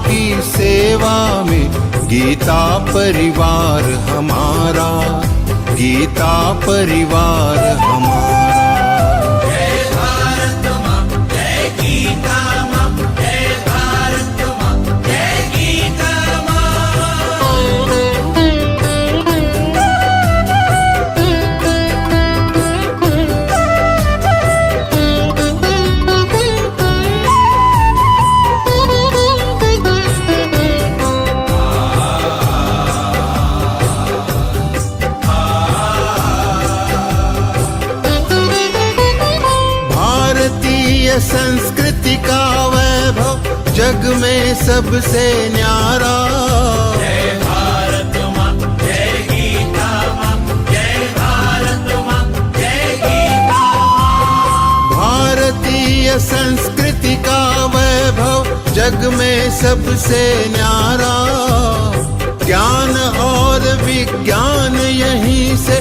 की सेवा में गीता परिवार हमारा, गीता परिवार हमारा। जय भारत माँ, जय गीता माँ, जय भारत माँ, जय गीता माँ। भारतीय संस्कृति का वैभव जग में सबसे न्यारा। जय भारत माँ, जय गीता माँ, जय भारत माँ, जय गीता माँ। भारतीय संस्कृति का वैभव जग में सबसे न्यारा। ज्ञान और विज्ञान यहीं से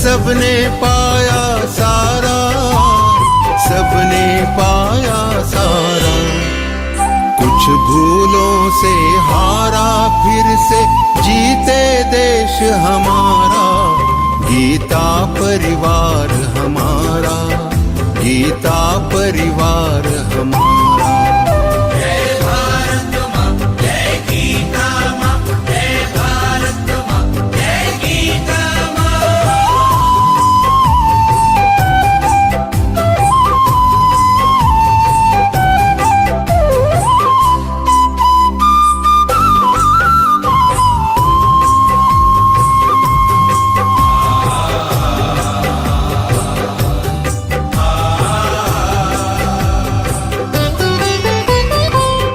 सबने पाया सारा, सबने पाया सारा। कुछ भूलों से हारा फिर से जीते देश हमारा, गीता परिवार हमारा, गीता परिवार हमारा। जय भारत माँ, जय गीता माँ, जय भारत माँ, जय गीता माँ।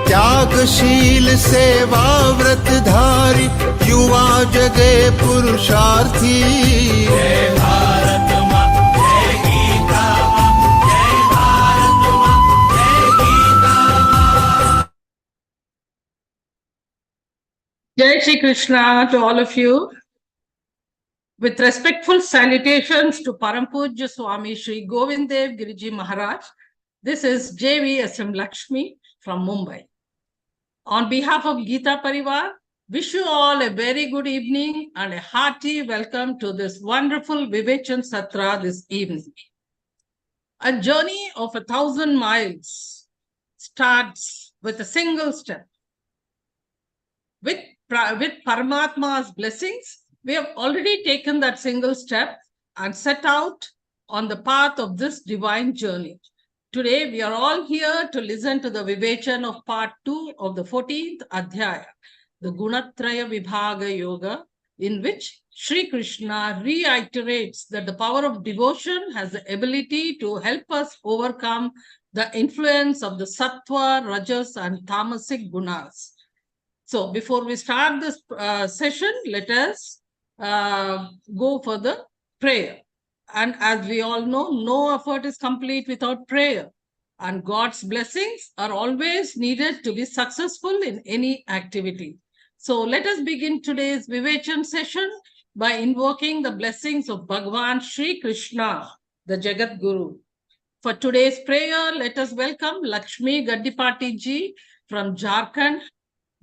त्यागशील सेवा व्रतधारी युवा जगे पुरुषार्थी। जय भारत माँ, जय गीता माँ, जय भारत माँ, जय गीता माँ। Jai Shri Krishna to all of you. With respectful salutations to Param Pujya Swami Shri Govindev Giriji Maharaj, this is JVSM Lakshmi from Mumbai. On behalf of Geeta Parivar, wish you all a very good evening and a hearty welcome to this wonderful Vivechan Satra this evening. A journey of 1,000 miles starts with a single step. With Paramatma's blessings, we have already taken that single step and set out on the path of this divine journey. Today, we are all here to listen to the Vivechan of part 2 of the 14th Adhyaya, the Gunatraya Vibhaga Yoga, in which Sri Krishna reiterates that the power of devotion has the ability to help us overcome the influence of the Sattva, Rajas, and Tamasic Gunas. So, before we start this session, let us go for the prayer. And as we all know, no effort is complete without prayer. And God's blessings are always needed to be successful in any activity. So let us begin today's Vivechan session by invoking the blessings of Bhagavan Shri Krishna, the Jagat Guru. For today's prayer, let us welcome Lakshmi Gaddipati ji from Jharkhand.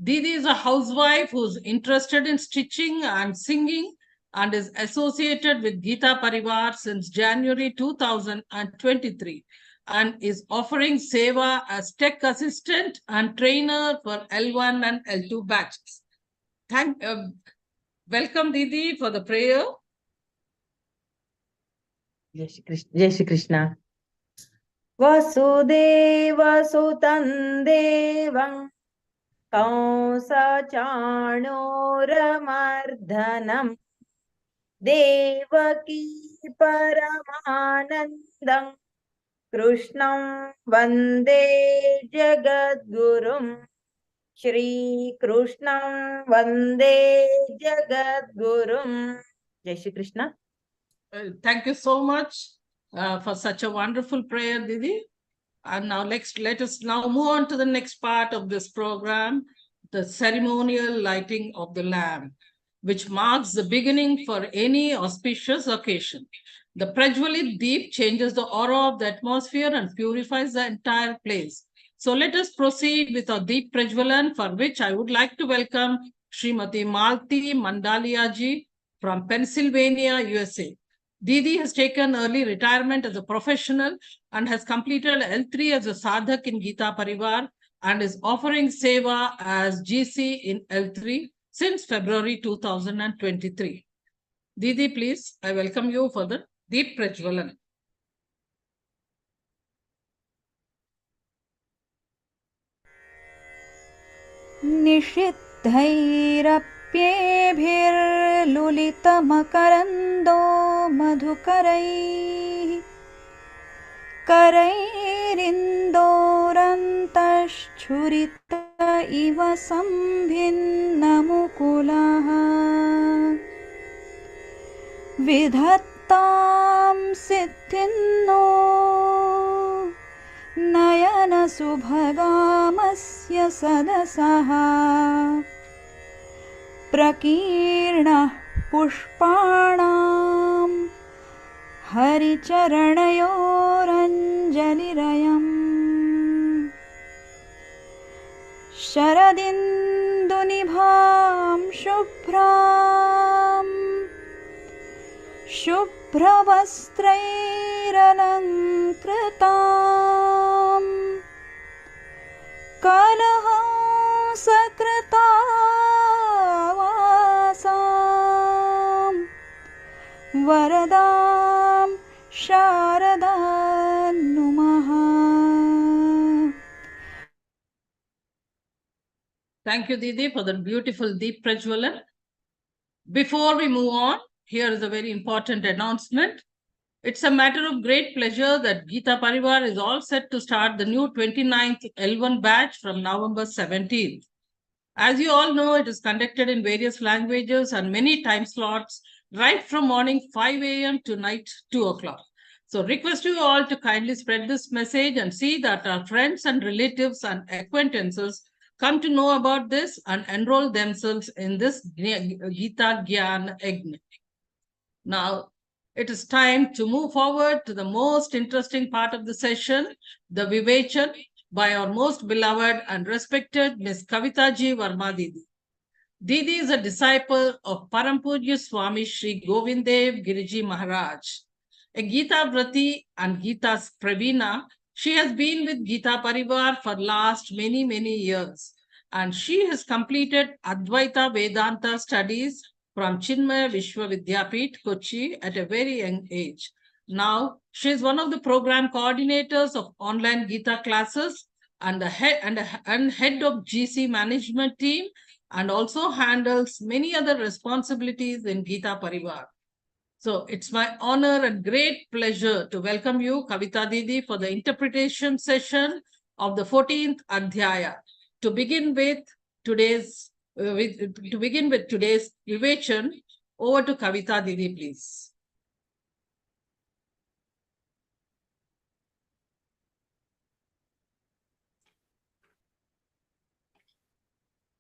Didi is a housewife who's interested in stitching and singing and is associated with Geeta Parivar since January 2023 and is offering Seva as tech assistant and trainer for L1 and L2 batches. Welcome Didi for the prayer. Jai Shri Krishna. Vasudeva Sutan Devam Kansa Chanuramardanam Devaki Paramanandam Krishnam Vande Jagadgurum Shri Krishnam Vande Jagadgurum. Jai Shri Krishna. Thank you so much for such a wonderful prayer, Didi. And now let us now move on to the next part of this program, the ceremonial lighting of the lamp, which marks the beginning for any auspicious occasion. The Prajwalit Deep changes the aura of the atmosphere and purifies the entire place. So let us proceed with our Deep Prajwalan, for which I would like to welcome Srimati Malti Mandaliaji from Pennsylvania, USA. Didi has taken early retirement as a professional and has completed L3 as a sadhak in Geeta Parivar and is offering seva as GC in L3 since February 2023. Didi, please, I welcome you for the Deep Prajwalan. निषिद्धैरप्येभिर्लुलितमकरन्दो मधुकरैः करैरिन्दोरन्तश्छुरित इव सम्भिन्नमुकुलः विधत्तां सिद्धिन्नो नयनसुभगामस्य सदसः प्रकीर्णः पुष्पाणां हरिचरणयोरञ्जलिरयम् शरदिन्दुनिभां शुभ्रवस्त्रैरलङ्कृताम् कलहंसकृतावासां वरदां शारदां नुमः. Thank you, Didi, for the beautiful Deep Prajwalan. Before we move on, here is a very important announcement. It's a matter of great pleasure that Geeta Parivar is all set to start the new 29th L1 batch from November 17th. As you all know, it is conducted in various languages and many time slots, right from morning 5 a.m. to night 2 o'clock. So request you all to kindly spread this message and see that our friends and relatives and acquaintances come to know about this and enroll themselves in this Geeta Gyan Yajna. Now, it is time to move forward to the most interesting part of the session, the Vivechan by our most beloved and respected Miss Kavita Ji Verma Didi. Didi is a disciple of Param Pujya Swami Shri Govindev Giriji Maharaj. A Geeta Vrati and Geeta's Pravina, she has been with Geeta Parivar for last many years, and she has completed Advaita Vedanta studies from Chinmaya Vishwavidyapith, Kochi at a very young age. Now, she is one of the program coordinators of online Geeta classes and the head of GC management team, and also handles many other responsibilities in Geeta Parivar. So it's my honor and great pleasure to welcome you, Kavita Didi, for the interpretation session of the 14th Adhyaya. To begin with today's Vivechan, over to Kavita Didi, please.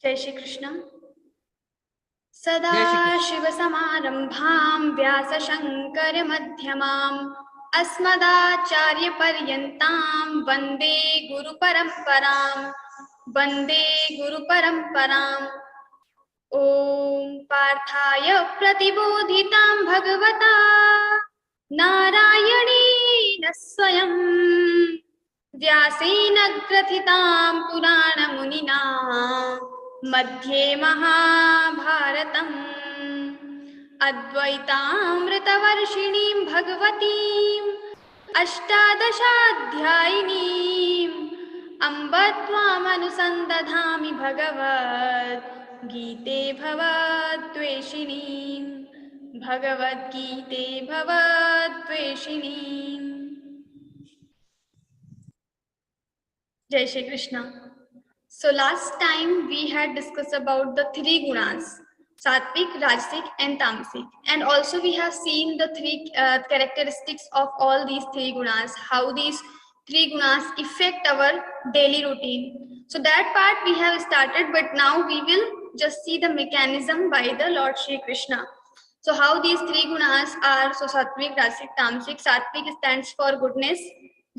जय श्री कृष्ण। सदा शिव समारंभां व्यास शंकर मध्यमाम् अस्मदाचार्य पर्यन्तां वन्दे गुरु परंपराम्। ओम पार्थाय प्रतिबोधितां भगवता नारायणेन स्वयं व्यासेन ग्रथितां पुराणमुनिना मध्ये महाभारतम् अद्वैतामृतवर्षिणीं भगवतीम् अष्टादशाध्यायिनीम् अम्ब त्वामनुसन्दधामि भगवद्गीते भवद्वेषिणीम्। Jai Shri Krishna. So last time we had discussed about the three gunas, Sattvic, Rajasic and Tamasic, and also we have seen the three characteristics of all these three gunas, how these three gunas affect our daily routine. So that part we have started, but now we will just see the mechanism by the Lord Shri Krishna. So how these three gunas are, so Sattvic, Rajasic, Tamasic. Sattvic stands for goodness,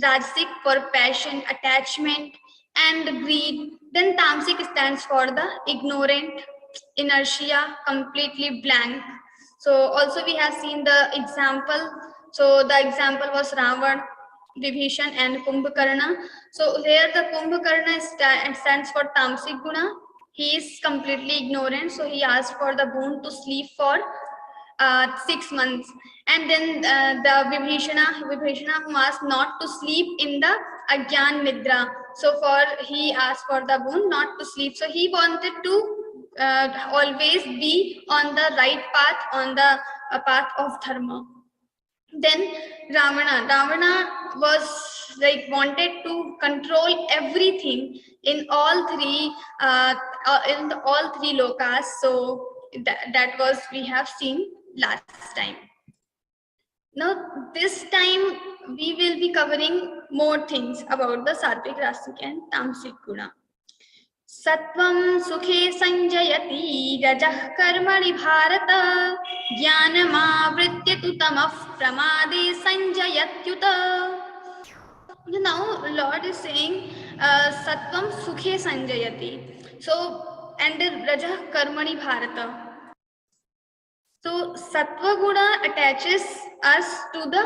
Rajasic for passion, attachment, and greed. Then tamasic stands for the ignorant, inertia, completely blank. So also we have seen the example. So the example was Ravan, Vibhishan and Kumbhakarna. So here the Kumbhakarna stands for tamasic guna. He is completely ignorant, so he asked for the boon to sleep for 6 months. And then the Vibhishana who asked not to sleep in the Agyan Nidra. So he asked for the boon not to sleep. So he wanted to always be on the right path, on the path of dharma. Then Ravana was like wanted to control everything in all three lokas. So that was we have seen last time. Now this time we will be covering more things about the sattvic, rasic and tamasic guna. Sattvam sukhe sanjayati rajah karmani bharata jnanamavritya tu tamah pramade sanjayatyuta. Now Lord is saying sattvam sukhe sanjayati. So and rajah karmani bharata. So sattva guna attaches us to the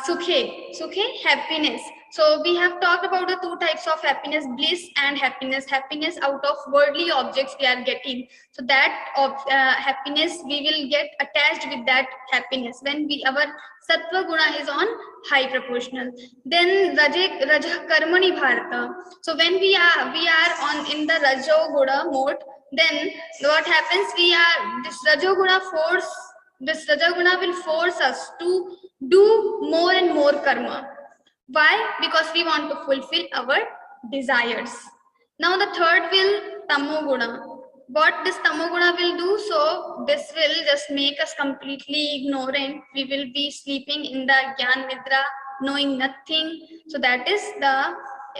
sukhe, happiness. So we have talked about the two types of happiness, bliss and happiness. Happiness out of worldly objects we are getting. So that happiness we will get attached with that happiness when our sattva guna is on high proportional. Then rajah karmani bharata. So when we are in the rajo guna mode, then what happens? This rajo guna will force us to do more and more karma. Why? Because we want to fulfill our desires. Now the third will tamo guna. What this tamo guna will do? So this will just make us completely ignorant. We will be sleeping in the Gyan Nidra, knowing nothing. So that is the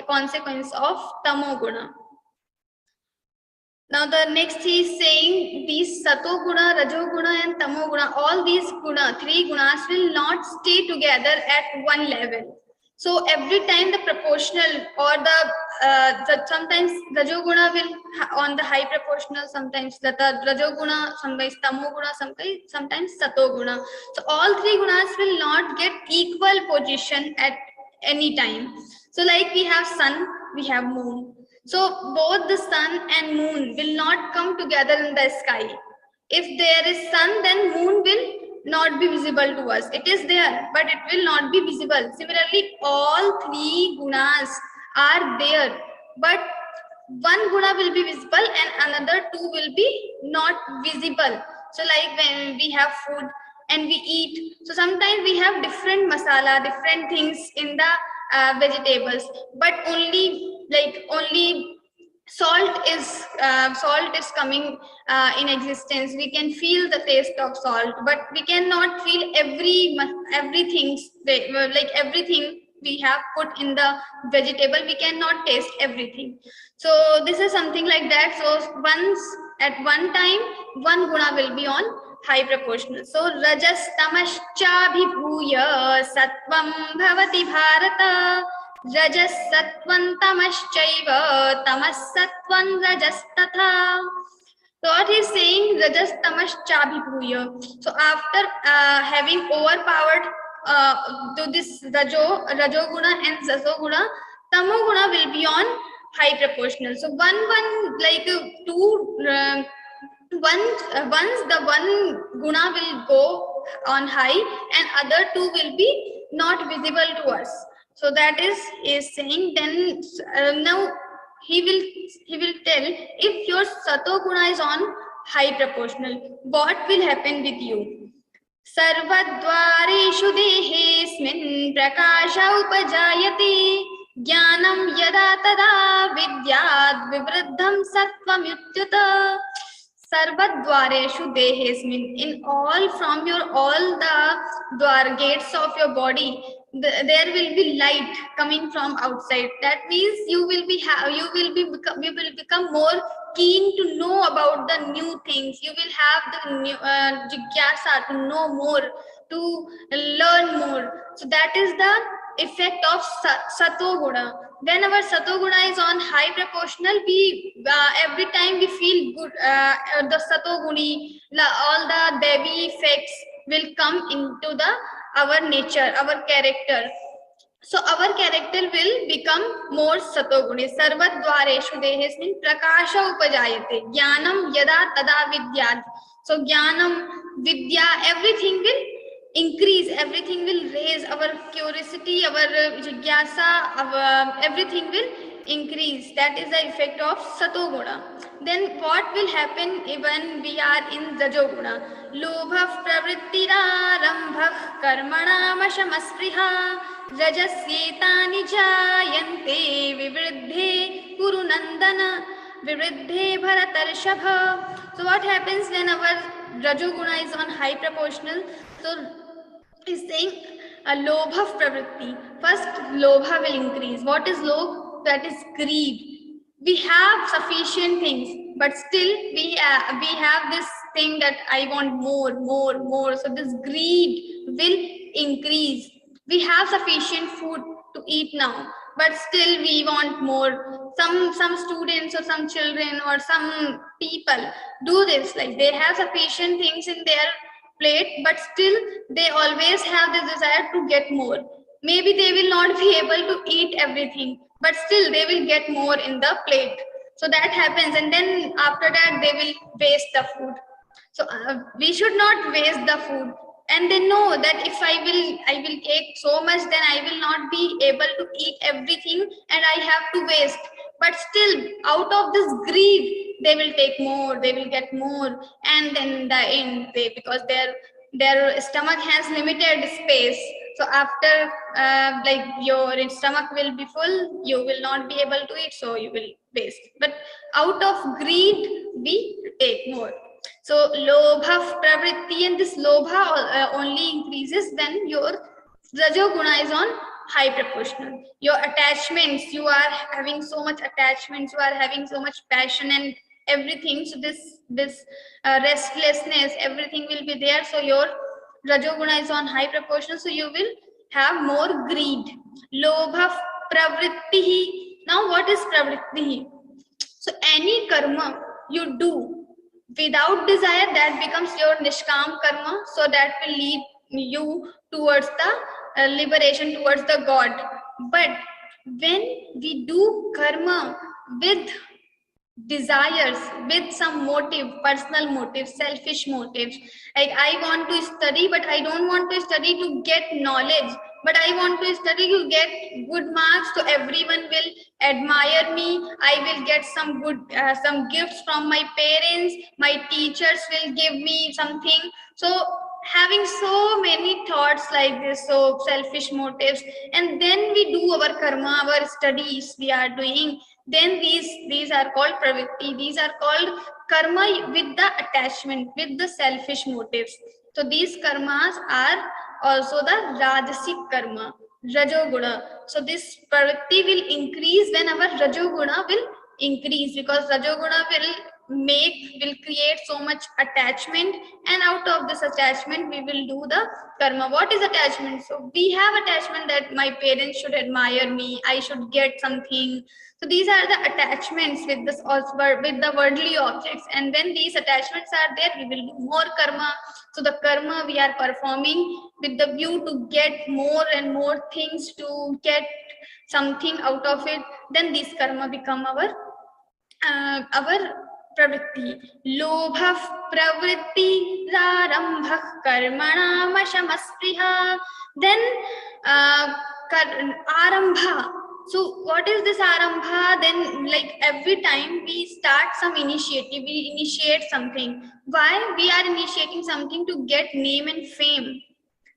consequence of tamo guna. Now the next he is saying these sato guna, rajo guna and tamo guna, all these three gunas will not stay together at one level. So every time the proportional or the sometimes rajo guna will on the high proportional, sometimes the rajo guna, sometimes tamo guna, sometimes sato guna. So all three gunas will not get equal position at any time. So like we have sun, we have moon. So both the sun and moon will not come together in the sky. If there is sun, then moon will not be visible to us. It is there, but it will not be visible. Similarly, all three gunas are there, but one guna will be visible and another two will be not visible. So like when we have food and we eat, so sometimes we have different masala, different things in the vegetables, but only salt is coming in existence. We can feel the taste of salt, but we cannot feel everything, like everything we have put in the vegetable. We cannot taste everything. So this is something like that. So at one time one guna will be on high proportional. So rajas tamascha bhibhuya sattvam bhavati bharata. Rajas sattvam tamaschaiva tamas sattvam rajas tatha. So what he is saying, rajas tamascha bhibhuya. So after having overpowered to this rajo guna and sato guna, tamo guna will be on high proportional. So once the one guna will go on high and other two will be not visible to us. So that is saying, then now he will tell, if your sato guna is on high proportional, what will happen with you? Sarvadvareshu dehesmin prakasha upajayati jnanam yada tada vidyad vivruddham sattvam yutyuta. Sarvadvareshu dehesmin, in all from all the dwar gates of your body, there will be light coming from outside. That means you will become more keen to know about the new things. You will have the new jigyasa to know more, to learn more. So that is the effect of sato guna. When our satoguna is on high proportional, we every time we feel good. The satoguni, all the Devi effects will come into the our nature, our character. So our character will become more satoguni. Sarvadvareshu dehesmin prakasha upajayate. Jnanam yada tada vidyad. So jnanam, vidya, everything will increase, everything will raise, our curiosity, our jigyasa, our everything will increase. That is the effect of satoguna. Then what will happen when we are in rajoguna? Lobha pravrittirarambha karmanamashamaspriha rajasyetani jayante vivriddhe kurunandana vivriddhe bharatarshapha. So what happens when our rajoguna is on high proportional? So is saying a lobha pravritti. First, lobha will increase. What is lobha? That is greed. We have sufficient things, but still we have this thing that I want more, more, more. So this greed will increase. We have sufficient food to eat now, but still we want more. Some students or some children or some people do this. Like they have sufficient things in their plate, but still they always have this desire to get more. Maybe they will not be able to eat everything, but still they will get more in the plate. So that happens, and then after that they will waste the food. So we should not waste the food. And they know that if I will take so much, then I will not be able to eat everything and I have to waste. But still, out of this greed, they will take more, they will get more, and then in the end, because their stomach has limited space. So after like your stomach will be full, you will not be able to eat, so you will waste. But out of greed, we take more. So lobha pravritti, and this lobha only increases when your rajoguna is on high proportional. Your attachments, you are having so much attachments, you are having so much passion and everything. So this restlessness, everything will be there. So your rajoguna is on high proportional, so you will have more greed. Lobha pravritti. Now what is pravritti? So any karma you do without desire, that becomes your nishkam karma. So that will lead you towards the liberation, towards the God. But when we do karma with desires, with some motive, personal motive, selfish motives, like I want to study, but I don't want to study to get knowledge, but I want to study to get good marks, so everyone will admire me, I will get some good some gifts from my parents, my teachers will give me something. So having so many thoughts like this, so selfish motives, and then we do our karma, our studies we are doing, then these are called pravritti, these are called karma with the attachment, with the selfish motives. So these karmas are also the rajasic karma, rajoguna. So this pravritti will increase when our rajoguna will increase, because rajoguna will create so much attachment, and out of this attachment we will do the karma. What is attachment? So we have attachment that my parents should admire me, I should get something. So these are the attachments with this, with the worldly objects, and when these attachments are there, we will do more karma. So the karma we are performing with the view to get more and more things, to get something out of it, then this karma become our pravritti. Lobha pravritti rarambha karmanamashamaspriha. Then arambha. So what is this arambha? Then like every time we start some initiative, we initiate something. Why? We are initiating something to get name and fame.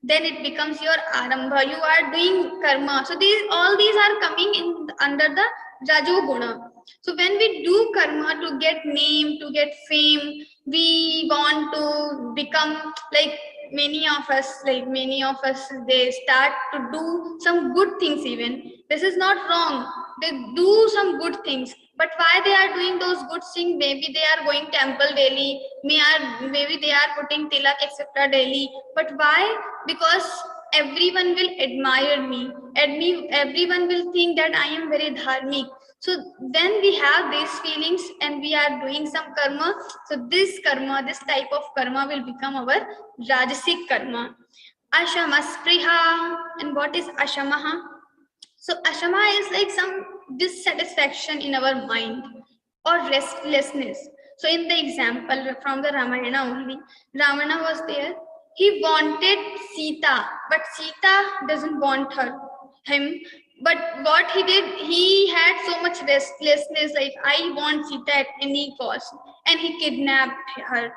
Then it becomes your arambha. You are doing karma. So all these are coming in under the rajoguna. So when we do karma to get name, to get fame, we want to become like many of us, they start to do some good things even. This is not wrong. They do some good things. But why they are doing those good things? Maybe they are going temple daily, maybe they are putting tilak, etc. daily. But why? Because everyone will admire me. Everyone will think that I am very dharmic. So when we have these feelings and we are doing some karma, so this type of karma will become our rajasic karma. Ashamaspriha. And what is ashamaha? So ashama is like some dissatisfaction in our mind or restlessness. So in the example from the Ramayana only, Ravana was there. He wanted Sita, but Sita doesn't want him. But what he did, he had so much restlessness, like I want Sita at any cost, and he kidnapped her.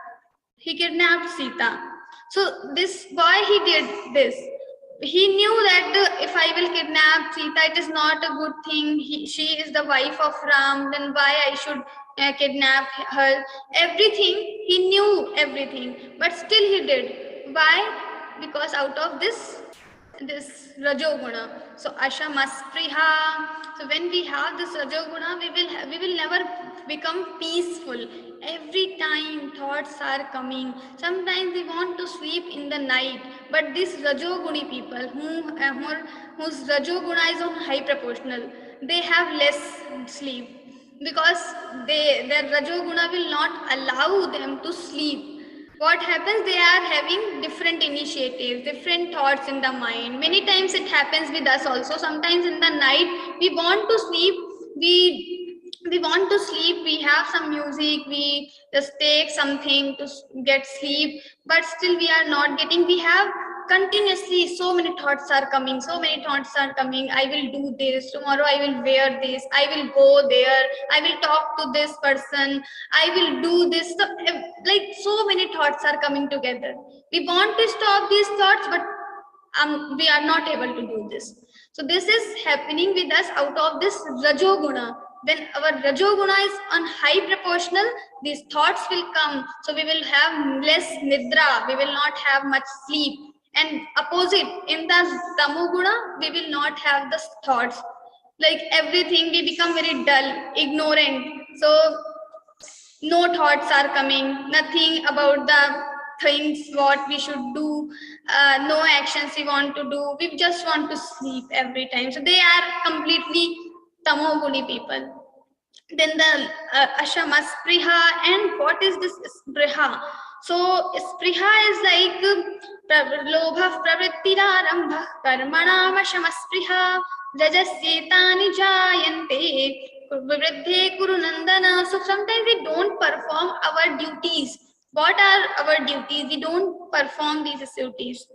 He kidnapped Sita. So this, why he did this? He knew that if I will kidnap Sita, it is not a good thing. She is the wife of Ram, then why I should kidnap her? Everything, he knew everything, but still he did. Why? Because out of this rajoguna. So ashamaspriha. So when we have this rajoguna, we will never become peaceful. Every time thoughts are coming. Sometimes we want to sleep in the night, but these rajoguni people whose rajoguna is on high proportional, they have less sleep because their rajoguna will not allow them to sleep. What happens, they are having different initiatives, different thoughts in the mind. Many times it happens with us also. Sometimes in the night we want to sleep, we have some music, we just take something to get sleep, but still we are not getting. We have continuously so many thoughts are coming. I will do this tomorrow, I will wear this, I will go there, I will talk to this person, I will do this. So, like so many thoughts are coming together. We want to stop these thoughts, but we are not able to do this. So this is happening with us out of this rajoguna. When our rajoguna is on high proportional, these thoughts will come. So we will have less nidra, we will not have much sleep. And opposite, in the tamoguna, we will not have the thoughts. Like everything, we become very dull, ignorant. So no thoughts are coming, nothing about the things what we should do, no actions we want to do. We just want to sleep every time. So they are completely tamoguni people. Then the ashamaspriha. And what is this spriha? So spriha is like lobha pravrittira karmanam ashamaspriha rajasyetani jayante vivriddhe kurunandana. So sometimes we don't perform our duties. What are our duties? We don't perform these duties.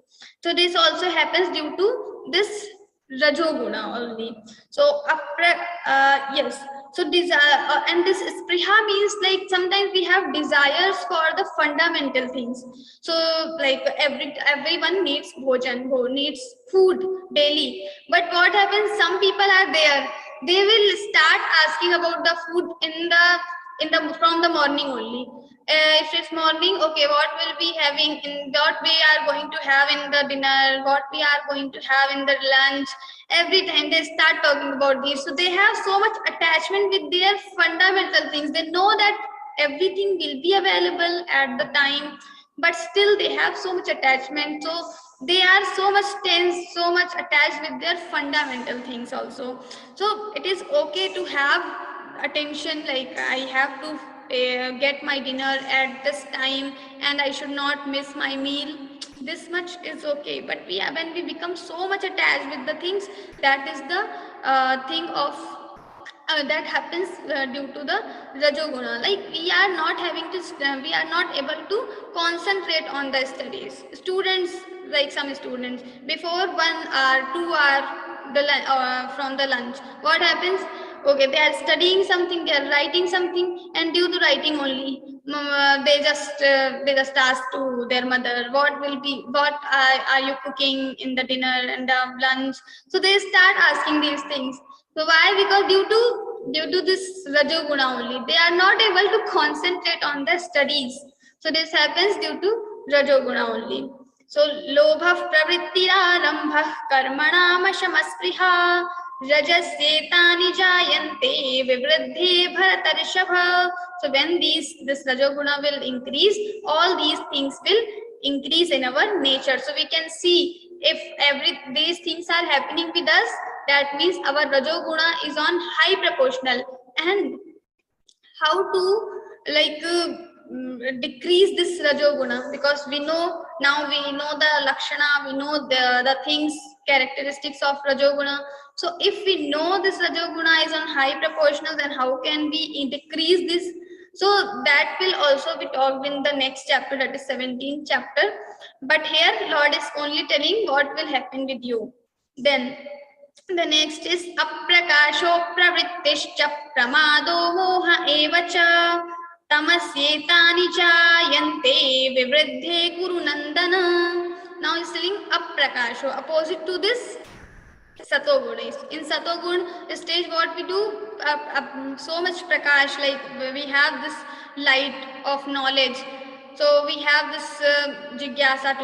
So this also happens due to this rajoguna only. So yes. So desire, and this spriha means like sometimes we have desires for the fundamental things. So like everyone needs bhojan, needs food daily. But what happens? Some people are there. They will start asking about the food from the morning only. If it's morning, okay, what will be having in what we are going to have in the dinner, what we are going to have in the lunch. Every time they start talking about these. So they have so much attachment with their fundamental things. They know that everything will be available at the time, but still they have so much attachment. So they are so much tense, so much attached with their fundamental things also. So it is okay to have attention, like I have to get my dinner at this time and I should not miss my meal. This much is okay, but when we become so much attached with the things, that is the thing of that happens due to the rajoguna. Like we are not able to concentrate on the studies. Students, like some students, before 1 hour, 2 hour from the lunch, what happens? Okay, they are studying something, they are writing something, and due to writing only, they just ask to their mother, what are you cooking in the dinner and the lunch? So they start asking these things. So why? Because due to this rajoguna only, they are not able to concentrate on their studies. So this happens due to rajoguna only. So lobha pravrittira rambha karmanam ashamaspriha rajasyetani jayante vivriddhe bharatarshabha. So when this rajoguna will increase, all these things will increase in our nature. So we can see if these things are happening with us, that means our Rajoguna is on high proportional. And how to decrease this Rajoguna, because we know now, we know the Lakshana, we know the things, characteristics of Rajoguna. So if we know this Rajoguna is on high proportional, then how can we decrease this? So that will also be talked in the next chapter, that is 17th chapter. But here Lord is only telling what will happen with you. Then the next is aprakasho pravrittischa pramado moha evacha tamasyetani jayante vivriddhe guru nandana. Now he's telling aprakasho, opposite to this Satoguna. In Satoguna stage, what we do, so much prakash, like we have this light of knowledge. So we have this jigyasa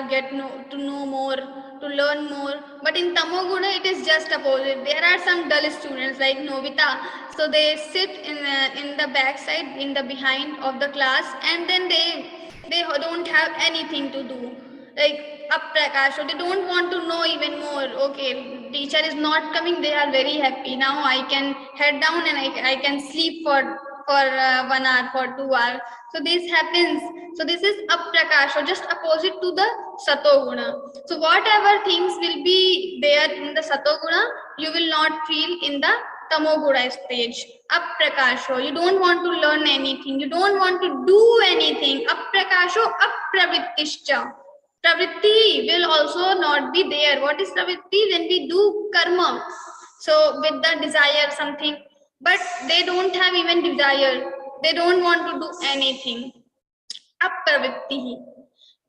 to know more, to learn more. But in Tamoguna, it is just opposite. There are some dull students like Novita. So they sit in the backside, in the behind of the class, and then they don't have anything to do. Like Aprakash, so they don't want to know even more. Okay, teacher is not coming, they are very happy. Now I can head down and I can sleep for 1 hour, for 2 hours. So this happens. So this is Aprakash, so just opposite to the Satoguna. So whatever things will be there in the Satoguna, you will not feel in the Tamoguna stage. Aprakasho, you don't want to learn anything, you don't want to do anything. Aprakasho apravrittischa. Pravritti will also not be there. What is pravritti? When we do karma, so with the desire something, but they don't have even desire. They don't want to do anything. Apravritti.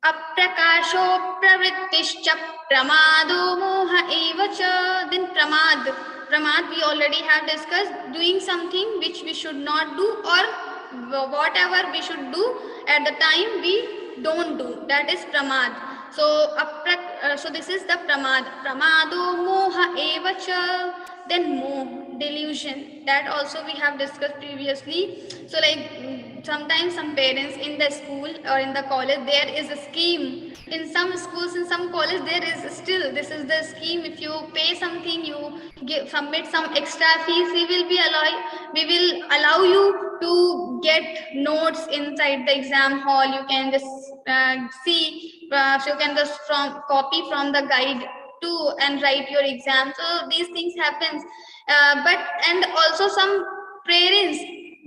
Aprakasho pravrittischa pramado moha evacha. Then pramad. Pramad we already have discussed, doing something which we should not do, or whatever we should do at the time we don't do. That is pramad. So so this is the pramad. Pramado moha evacha. Then moh, delusion. That also we have discussed previously. So like sometimes some parents in the school or in the college, there is a scheme. In some schools, in some colleges, there is still, this is the scheme. If you pay something, you submit some extra fees, we will allow you to get notes inside the exam hall. You can just see, so you can just copy from the guide too and write your exam. So these things happens. And also some parents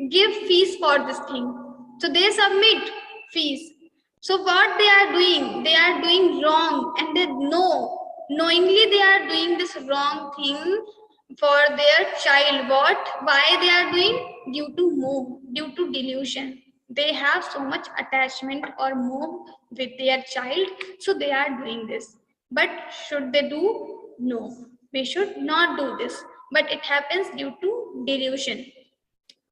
give fees for this thing. So they submit fees. So what they are doing wrong, and they knowingly they are doing this wrong thing for their child. Why they are doing? Due to moh, due to delusion. They have so much attachment or moh with their child, so they are doing this. But should they do? No, we should not do this. But it happens due to delusion.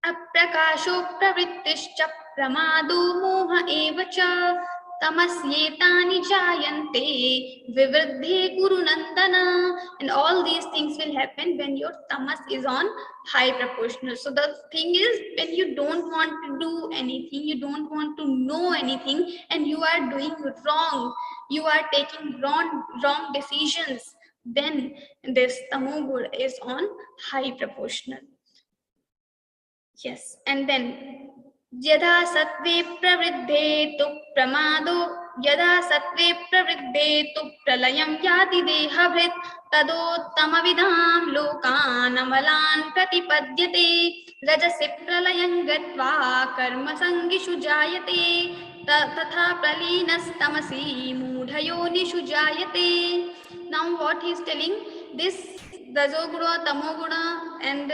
Aprakasho pravrittischa pramado moha evacha tamasyetani jayante vivriddhe guru nandana. And all these things will happen when your tamas is on high proportional. So the thing is, when you don't want to do anything, you don't want to know anything, and you are doing wrong, you are taking wrong decisions, then this tamoguna is on high proportional. Yes, and then yada sattve pravriddhe tu pramado, yada sattve pravriddhe tu pralayam yati dehabhrit tadotamavidam lokan amalan pratipadyate rajasi pralayam gatva karma sangishu jayate tatha pralinas tamasi mudhayonishu jayate. Now what he is telling, this Rajoguna, Tamoguna and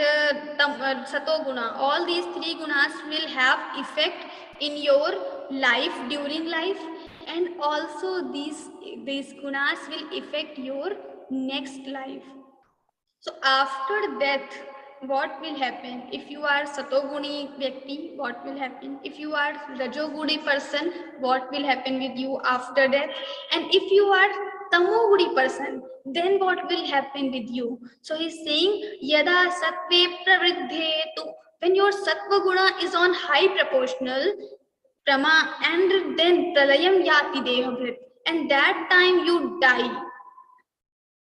Satoguna, all these three gunas will have effect in your life, during life, and also these gunas will affect your next life. So after death, what will happen? If you are Satoguni Vyakti, what will happen? If you are Rajoguni person, what will happen with you after death? And if you are Tamoguni person, then what will happen with you? So he's saying, Yada Sattve Pravriddhe tu. When your Sattva Guna is on high proportional, Prama, and then Pralayam Yati Dehabhrit, and that time you die.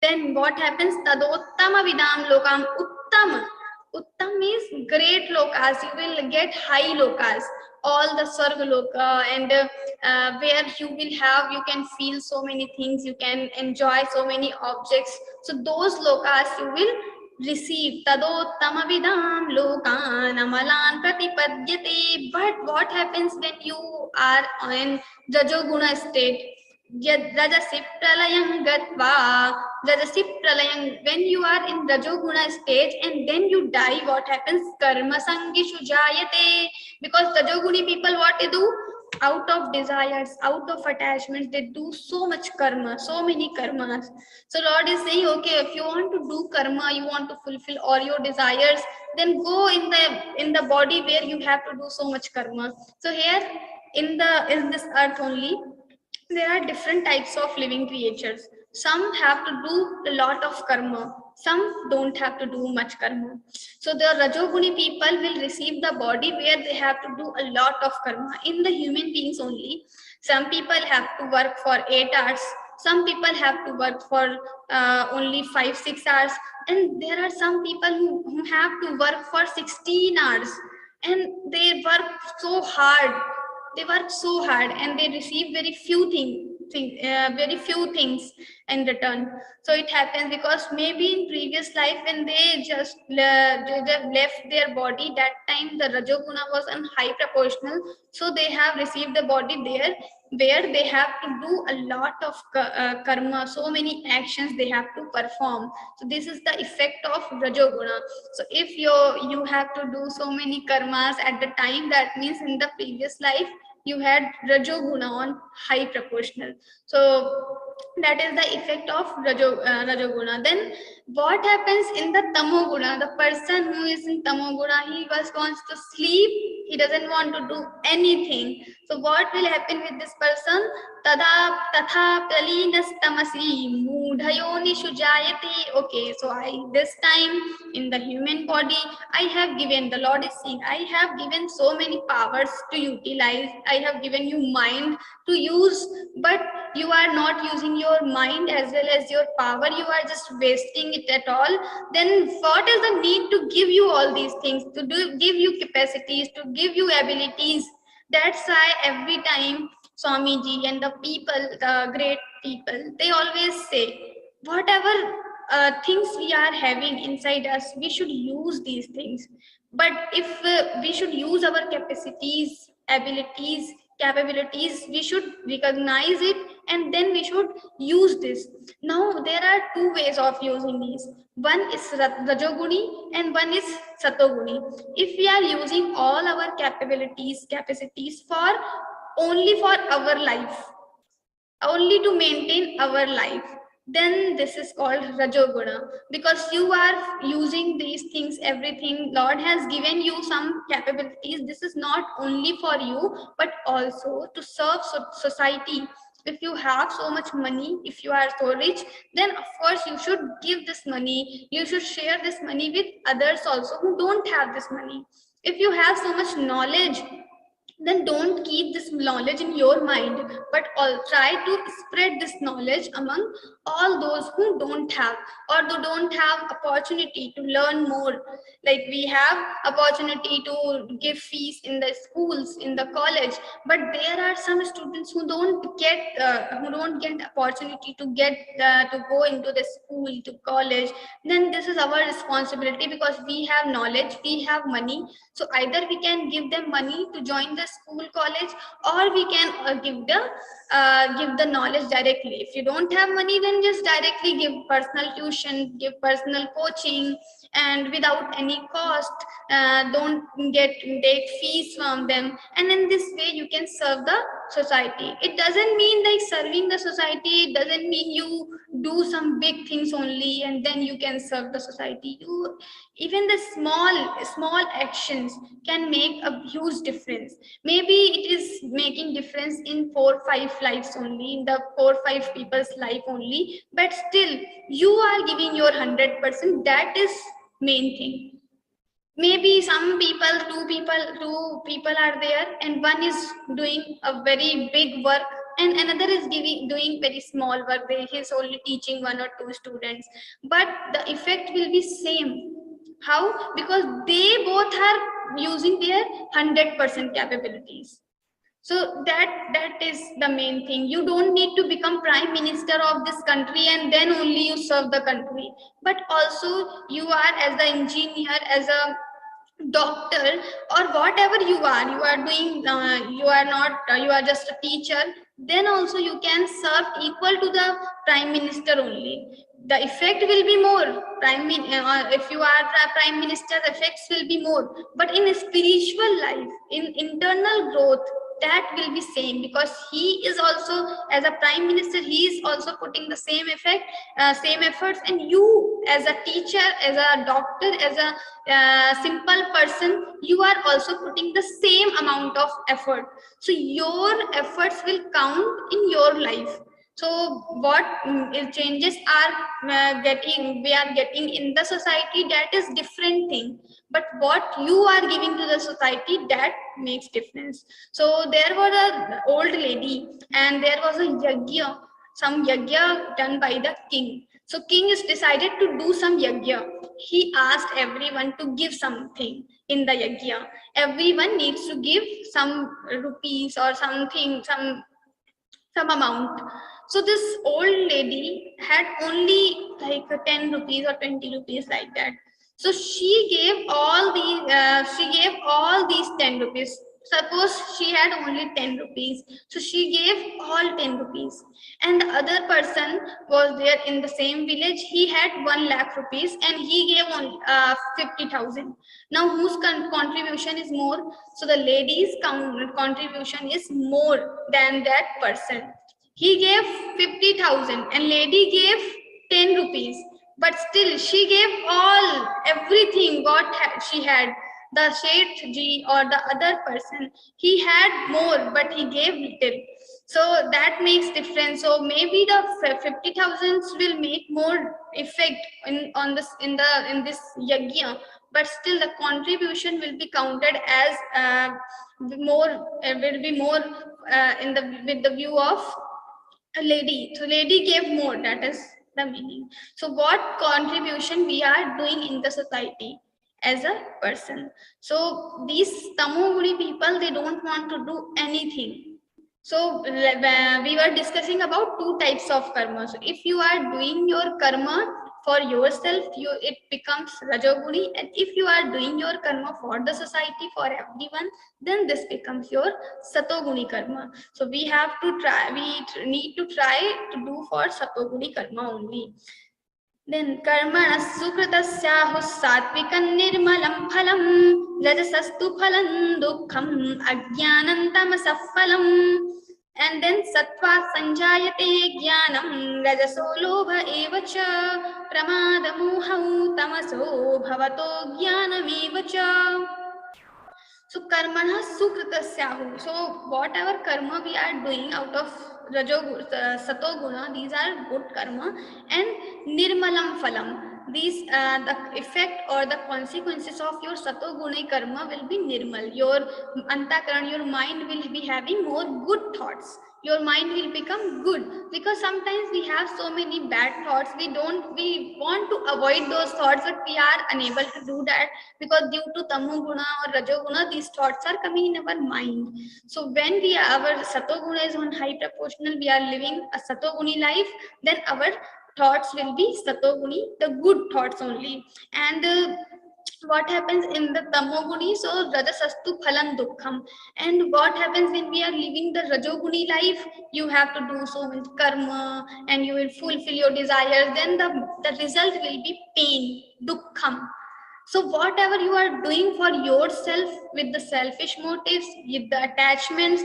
then what happens? Tadottama vidam lokam uttam. Uttam means great lokas. You will get high lokas, all the Sarga loka, and where you can feel so many things, you can enjoy so many objects. So those lokas you will receive. Tadottama vidam lokan amalan pratipadyate. But what happens when you are in Rajoguna state? Rajasi pralayam gatva. Rajasi pralayam, when you are in Rajoguna stage and then you die, what happens? Karma sangishu jayate. Because Rajoguni people, what they do? Out of desires, out of attachments, they do so much karma, so many karmas. So Lord is saying, okay, if you want to do karma, you want to fulfill all your desires, then go in the body where you have to do so much karma. So here in this earth only, there are different types of living creatures. Some have to do a lot of karma, some don't have to do much karma. So the Rajoguni people will receive the body where they have to do a lot of karma. In the human beings only, some people have to work for 8 hours, some people have to work for only 5-6 hours, and there are some people who have to work for 16 hours, and they work so hard. They work so hard and they receive very few things in return. So it happens because maybe in previous life when they just left their body, that time the Rajoguna was in high proportional, so they have received the body there where they have to do a lot of karma, so many actions they have to perform. So this is the effect of Rajoguna. So if you have to do so many karmas at the time, that means in the previous life you had Rajoguna on high proportional. So that is the effect of Rajoguna. Then what happens in the Tamoguna? The person who is in Tamoguna, he just wants to sleep, he doesn't want to do anything. So what will happen with this person? Tada tatha pralinastamasi mudhayoni shujayati. Okay, so this time in the human body, I have given, the Lord is saying, I have given so many powers to utilize. I have given you mind to use, but you are not using your mind as well as your power. You are just wasting it at all. Then what is the need to give you all these things, to give you capacities, to give you abilities? That's why every time Swamiji and the people, the great people, they always say, whatever things we are having inside us, we should use these things. But if we should use our capacities, abilities, capabilities, we should recognize it and then we should use this. Now there are two ways of using these. One is Rajoguni and one is Satoguni. If we are using all our capabilities, capacities for only for our life, only to maintain our life, then this is called Rajoguna, because you are using these things, everything. Lord has given you some capabilities. This is not only for you, but also to serve society. If you have so much money, if you are so rich, then of course you should give this money. You should share this money with others also who don't have this money. If you have so much knowledge, then don't keep this knowledge in your mind, but try to spread this knowledge among all those who don't have, or who don't have opportunity to learn more. Like we have opportunity to give fees in the schools, in the college, but there are some students who don't get opportunity to get to go into the school, to college. Then this is our responsibility, because we have knowledge, we have money. So either we can give them money to join the school, college, or we can give the knowledge directly. If you don't have money, then just directly give personal tuition, give personal coaching, and without any cost. Don't take fees from them, and in this way you can serve the society. It doesn't mean like serving the society, it doesn't mean you do some big things only and then you can serve the society. Even the small actions can make a huge difference. Maybe it is making difference in 4-5 lives only, in the 4-5 people's life only, but still you are giving your 100%. That is main thing. Maybe some people, two people are there, and one is doing a very big work and another is doing very small work. He's only teaching 1 or 2 students, but the effect will be same. How? Because they both are using their 100% capabilities. So that is the main thing. You don't need to become prime minister of this country and then only you serve the country, but also you are as the engineer, as a doctor, or whatever you are doing, you are not, you are just a teacher, then also you can serve equal to the prime minister only. The effect will be more. If you are a prime minister, effects will be more, but in spiritual life, in internal growth, that will be same, because he is also, as a prime minister, he is also putting the same effect, same efforts, and you as a teacher, as a doctor, as a simple person, you are also putting the same amount of effort. So your efforts will count in your life. So what changes are we are getting in the society, that is different thing, but what you are giving to the society, that makes difference. So there was an old lady and there was a yajna, some yajna done by the king. So king is decided to do some yajna. He asked everyone to give something in the yajna. Everyone needs to give some rupees or something, some amount. So this old lady had only like 10 rupees or 20 rupees, like that. So she gave all these 10 rupees. Suppose she had only 10 rupees. So she gave all 10 rupees. And the other person was there in the same village. He had 1 lakh rupees and he gave only 50,000. Now whose contribution is more? So the lady's contribution is more than that person. He gave 50,000 and lady gave 10 rupees. But still she gave everything what she had. The Sheth ji or the other person, he had more, but he gave little. So that makes difference. So maybe the 50,000s will make more effect in this yajna, but still the contribution will be counted as more, will be more with the view of a lady. So lady gave more, that is the meaning. So what contribution we are doing in the society as a person? So these tamoguni people, they don't want to do anything. So we were discussing about 2 types of karma. So if you are doing your karma for yourself, it becomes rajoguni, and if you are doing your karma for the society, for everyone, then this becomes your satoguni karma. So we need to try to do for satoguni karma only. Then karmana sukritasyahu satvikam nirmalam phalam rajasastu phalam dukkham ajnanam tamasah phalam. And then sattva sanjayate jnanam rajaso lobha evacha pramada mohau tamaso bhavato jnanam evacha. So karmana sukritasyahu. So whatever karma we are doing out of satoguna, these are good karma. And nirmalam phalam, these the effect or the consequences of your satoguna karma will be nirmal. Your antakaran, your mind will be having more good thoughts. Your mind will become good, because sometimes we have so many bad thoughts. We want to avoid those thoughts, but we are unable to do that because due to tamoguna or rajoguna, these thoughts are coming in our mind. So when our satoguna is on high proportional, we are living a satoguni life, then our thoughts will be satoguni, the good thoughts only. And what happens in the tamoguni? So rajasastu phalam dukkham. And what happens when we are living the rajoguni life? You have to do so much karma and you will fulfill your desires. Then the result will be pain, dukkham. So whatever you are doing for yourself with the selfish motives, with the attachments,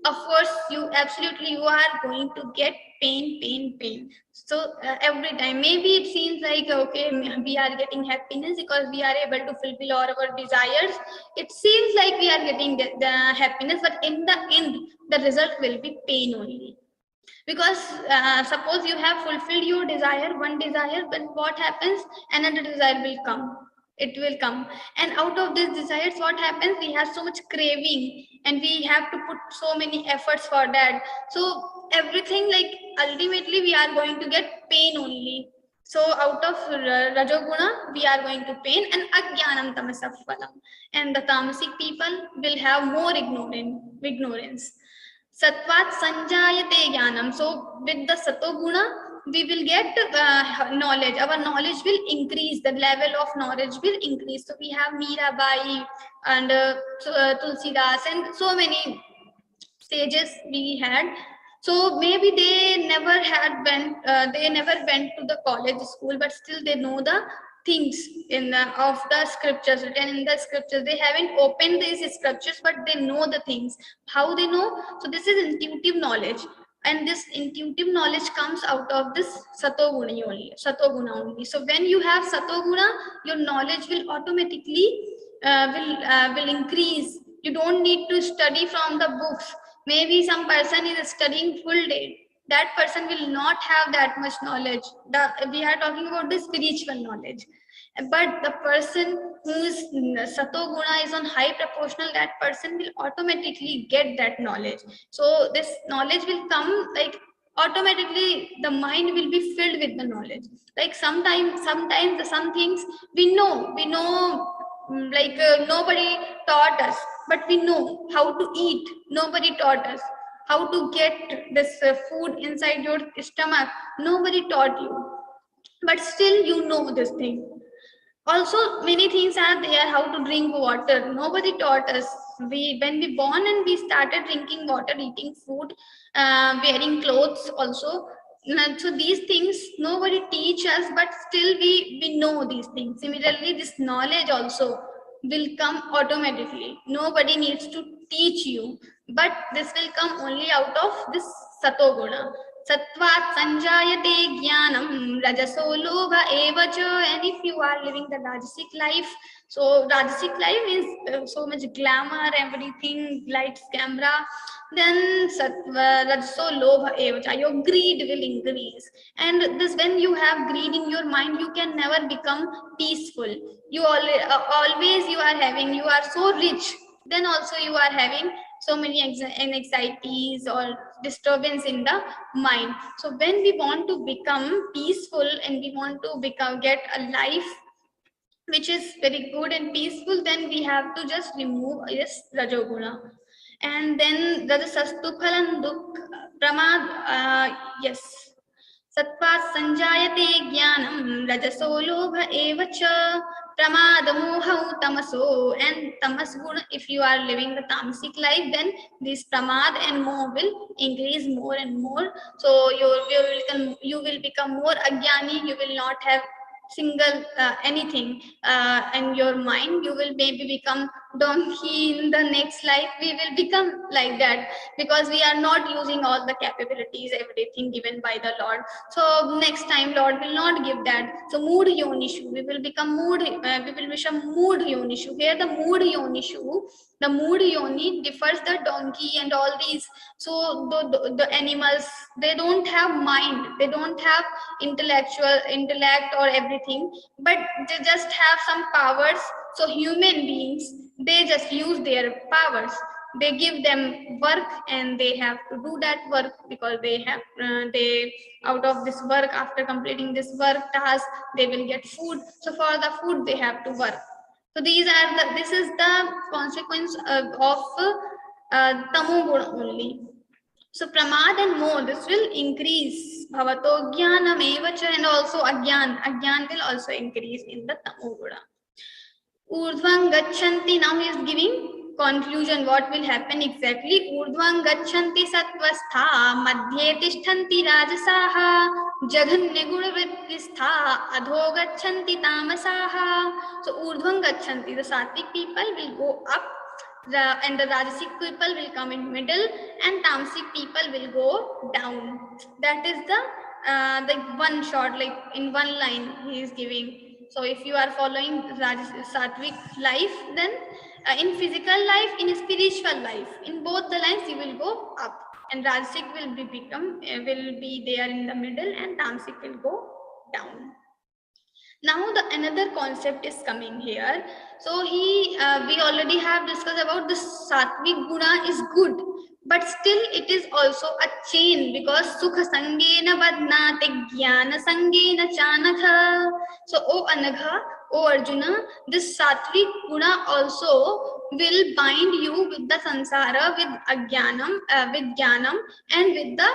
of course you are going to get pain. So every time, maybe it seems like, okay, we are getting happiness because we are able to fulfill all our desires. It seems like we are getting the happiness, but in the end, the result will be pain only. Because suppose you have fulfilled your desire, one desire, but what happens? Another desire will come. it will come. And out of these desires, what happens? We have so much craving, and we have to put so many efforts for that. So everything, like, ultimately we are going to get pain only. So out of Rajoguna, we are going to pain, and Ajnanam Tamasah Phalam. And the tamasic people will have more ignorance. Satvat Sanjayate Jnanam. So with the Satoguna, we will get knowledge. Our knowledge will increase. The level of knowledge will increase. So we have Mirabai and Tulsidas and so many sages we had. So maybe they never went to the college school, but still they know the things of the scriptures, written in the scriptures. They haven't opened these scriptures, but they know the things. How they know? So this is intuitive knowledge, and this intuitive knowledge comes out of this satoguna only. So when you have satoguna, your knowledge will automatically will increase. You don't need to study from the books. Maybe some person is studying full day. That person will not have that much knowledge. We are talking about the spiritual knowledge. But the person whose satoguna is on high proportional, that person will automatically get that knowledge. So this knowledge will come, like, automatically the mind will be filled with the knowledge. Like sometimes some things we know, like nobody taught us, but we know how to eat. Nobody taught us how to get this food inside your stomach. Nobody taught you, but still you know this thing. Also many things are there. How to drink water, nobody taught us. When we born and we started drinking water, eating food, wearing clothes also. So these things nobody teach us, but still we know these things. Similarly, this knowledge also will come automatically. Nobody needs to teach you, but this will come only out of this satoguna. Sattvat sanjayate jnanam rajaso lobha eva cha. And if you are living the rajasic life, so rajasic life is so much glamour, everything, lights, camera, then sattva rajaso lobha eva cha, your greed will increase. And this, when you have greed in your mind, you can never become peaceful. You always you are having, you are so rich, then also you are having so many anxieties or disturbance in the mind. So when we want to become peaceful and we want to get a life which is very good and peaceful, then we have to just remove this rajoguna. And then rajasastu phalam dukh pramad, yes, Sattva sanjayate jnanam rajaso lobha eva cha pramada moha tamaso. And tamas guna, if you are living the tamasic life, then this pramad and moha will increase more and more. So you will become more ajnani. You will not have single anything in your mind. You will maybe become donkey in the next life. We will become like that because we are not using all the capabilities, everything given by the Lord. So next time Lord will not give that. So mood yonishu, we will become mood, we will become mood yonishu. Here the mood yonishu, the mood yoni differs the donkey and all these. So the animals, they don't have mind, they don't have intellect or everything, but they just have some powers. So human beings, they just use their powers. They give them work and they have to do that work because they have they out of this work, after completing this work task, they will get food. So for the food they have to work. So this is the consequence of tamoguna only. So pramad and moh, this will increase. Bhavato jnanam evacha, and also agyan will also increase in the tamoguna. Urdhvam gachanti, now he is giving conclusion what will happen exactly. Urdhvam gachanti sattvastha madhye tishthanti rajasaha jaghanya gunavrittistha adho gachanti tamasaha. So urdhvam gachanti, the sattvic people will go up, and the rajasic people will come in middle, and tamasic people will go down. That is the one shot, like in one line he is giving. So if you are following sattvic life, then in physical life, in spiritual life, in both the lines you will go up, and rajasic will be there in the middle, and tamasic will go down. Now the another concept is coming here. So we already have discussed about the sattvic guna is good, but still it is also a chain, because sukha sangena badnate jnana sangena chanatha. So O Anagha, O Arjuna, this sattvic guna also will bind you with the sansara, with jnanam, and with the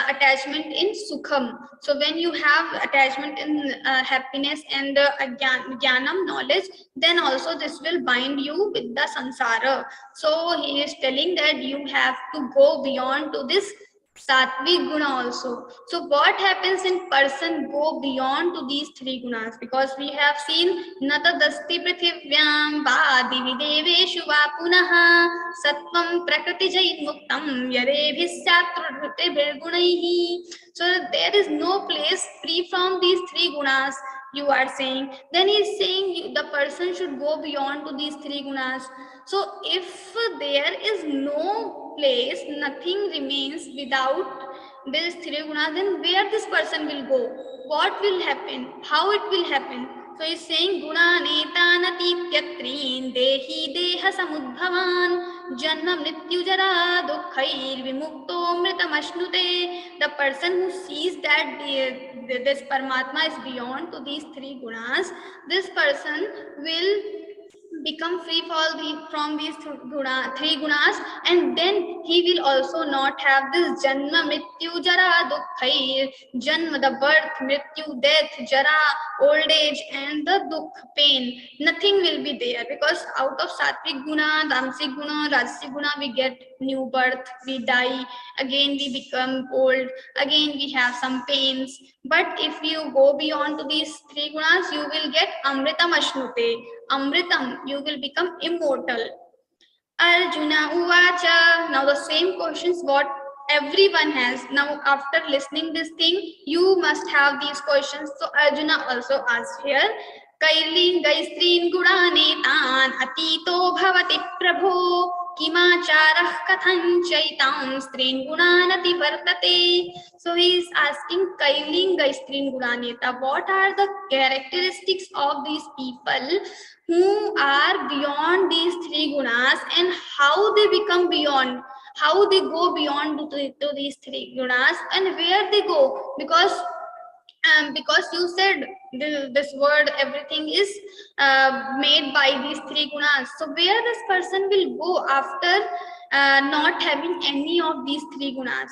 attachment in sukham. So when you have attachment in happiness and jnanam, knowledge, then also this will bind you with the sansara. So he is telling that you have to go beyond to this sattvic guna also. So what happens in person go beyond to these three gunas? Because we have seen natadasti prithivyam va divi deveshu va punaha sattvam prakriti jai muktam yarebhisyatrute gunaihi. So there is no place free from these three gunas, you are saying. Then he is saying the person should go beyond to these three gunas. So if there is no place, nothing remains without these three gunas, then where this person will go? What will happen? How it will happen? So he's saying guna netanatityatreen dehi deha samudbhavan janma mrityu jara dukkhair vimukto mritamashnute. The person who sees that this Paramatma is beyond to these three gunas, this person will become free from these three gunas, and then he will also not have this janma mrityu jara dukkhair, janma, the birth, mrityu, death, jara, old age, and the dukh, pain. Nothing will be there, because out of sattvic guna, tamasic guna, rajasic guna, we get new birth, we die, again we become old, again we have some pains. But if you go beyond to these three gunas, you will get amritam ashnute, amritam, you will become immortal. Arjuna uvacha. Now the same questions what everyone has. Now after listening this thing, you must have these questions. So Arjuna also asks here, Kailingaistreen gudanetan atito bhavati prabho किमाचारः कथं चैतां स्त्रीन् गुणानति वर्तते. So he is asking Kailinga Strin Gudaneta, what are the characteristics of these people who are beyond these three gunas, and how they become beyond, how they go beyond to these three gunas, and where they go? Because you said this word, everything is made by these three gunas. So where this person will go after not having any of these three gunas?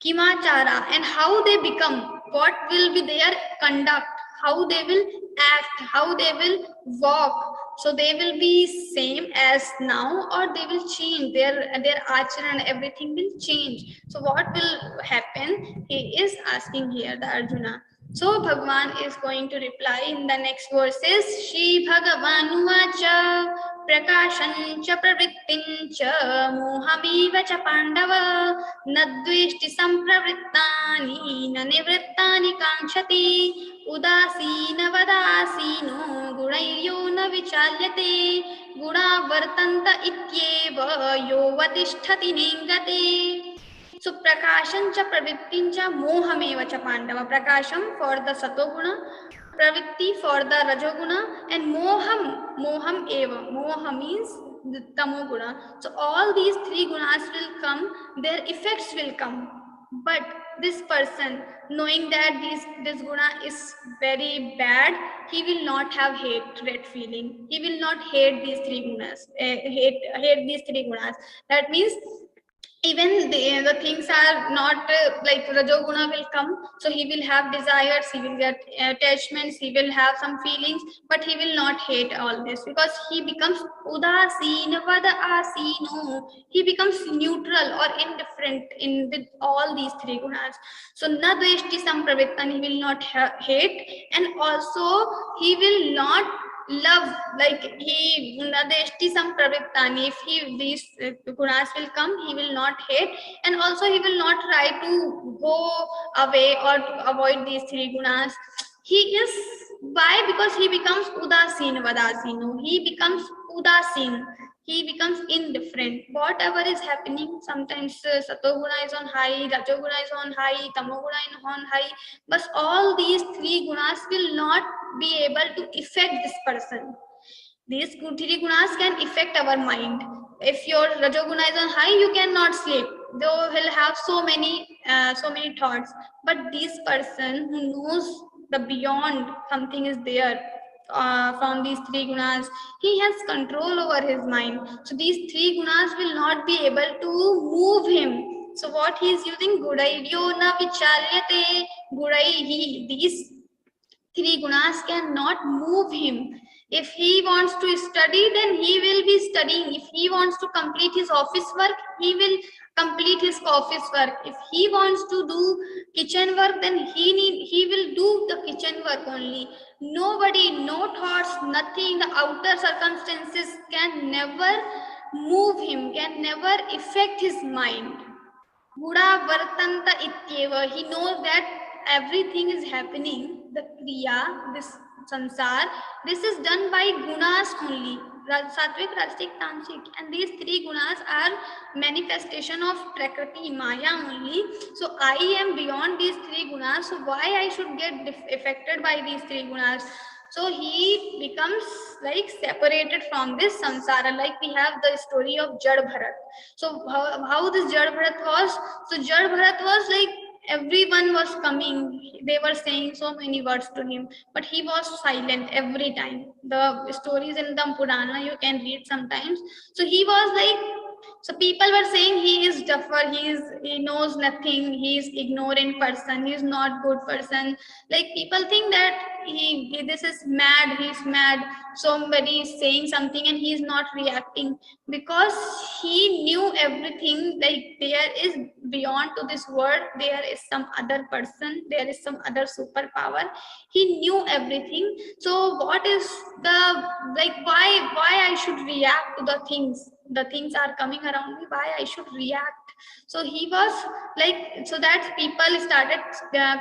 Kimachara, and how they become, what will be their conduct, how they will act, how they will walk. So they will be same as now, or they will change, their acharan, everything will change. So what will happen? He is asking here, the Arjuna. So Bhagavan is going to reply in the next verses. Shri Bhagavan Vacha Prakashancha Pravrittincha Mohamiva cha Pandava Nadveshti Sampravrittani Nanivrittani Kankshati Udasina Vadasino Gunairyo na Vichalyate Guna Vartanta Ityeva Yo Vadisthati Nengate. So prakasham cha pravrittin cha mohameva cha pandava. Prakasham for the satoguna, pravritti for the rajoguna, and moham eva. Moha means the tamoguna. So all these three gunas will come, their effects will come. But this person, knowing that this guna is very bad, he will not have hatred feeling. He will not hate these three gunas. Hate these three gunas. That means even the things are not like rajoguna will come, so he will have desires, he will get attachments, he will have some feelings, but he will not hate all this, because he becomes udasin vada asino, he becomes neutral or indifferent in with all these three gunas. So na dveshti sampravittan, he will not hate, and also he will not love, like he nadeshti sampravittani, if these gunas will come, he will not hate, and also he will not try to go away or to avoid these three gunas. He is, why? Because he becomes udasin vadasino, he becomes udasin, he becomes indifferent. Whatever is happening, sometimes satoguna is on high, rajoguna is on high, tamoguna is on high, but all these three gunas will not be able to affect this person. These three gunas can affect our mind. If your rajoguna is on high, you cannot sleep. They will have so many thoughts. But this person who knows the beyond something is there from these three gunas, he has control over his mind. So these three gunas will not be able to move him. So what he is using, gudaidyo na vicharyate, gudaihi. These three gunas cannot move him. If he wants to study, then he will be studying. If he wants to complete his office work, he will complete his office work. If he wants to do kitchen work, then he will do the kitchen work only. Nobody, no thoughts, nothing, the outer circumstances can never move him, can never affect his mind. Guda vartanta ityeva. He knows that everything is happening. The kriya, this sansar, this is done by gunas only. Sattvic, Rajasic, Tamasic, and these three gunas are manifestation of Prakriti, Maya only. So I am beyond these three gunas. So why I should get affected by these three gunas? So he becomes like separated from this samsara. Like we have the story of Jad Bharat. So how this Jad Bharat was? So Jad Bharat was like, everyone was coming, they were saying so many words to him, but he was silent every time. The stories in the Purana you can read sometimes. So he was like, so people were saying he is duffer, he knows nothing, he is ignorant person, he is not good person. Like people think that he this is mad, he is mad. Somebody is saying something and he is not reacting because he knew everything. Like there is beyond to this world, there is some other person, there is some other superpower. He knew everything. So what is the, like, why I should react to the things? The things are coming around me, why I should react? So he was like, so that people started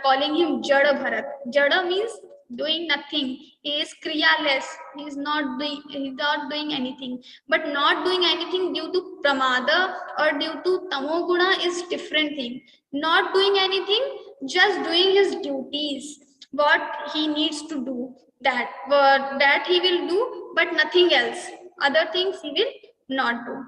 calling him Jada Bharat. Jada means doing nothing. He is kriyaless. He is not doing anything. But not doing anything due to pramada or due to tamoguna is different thing. Not doing anything, just doing his duties, what he needs to do, that he will do, but nothing else. Other things he will not do.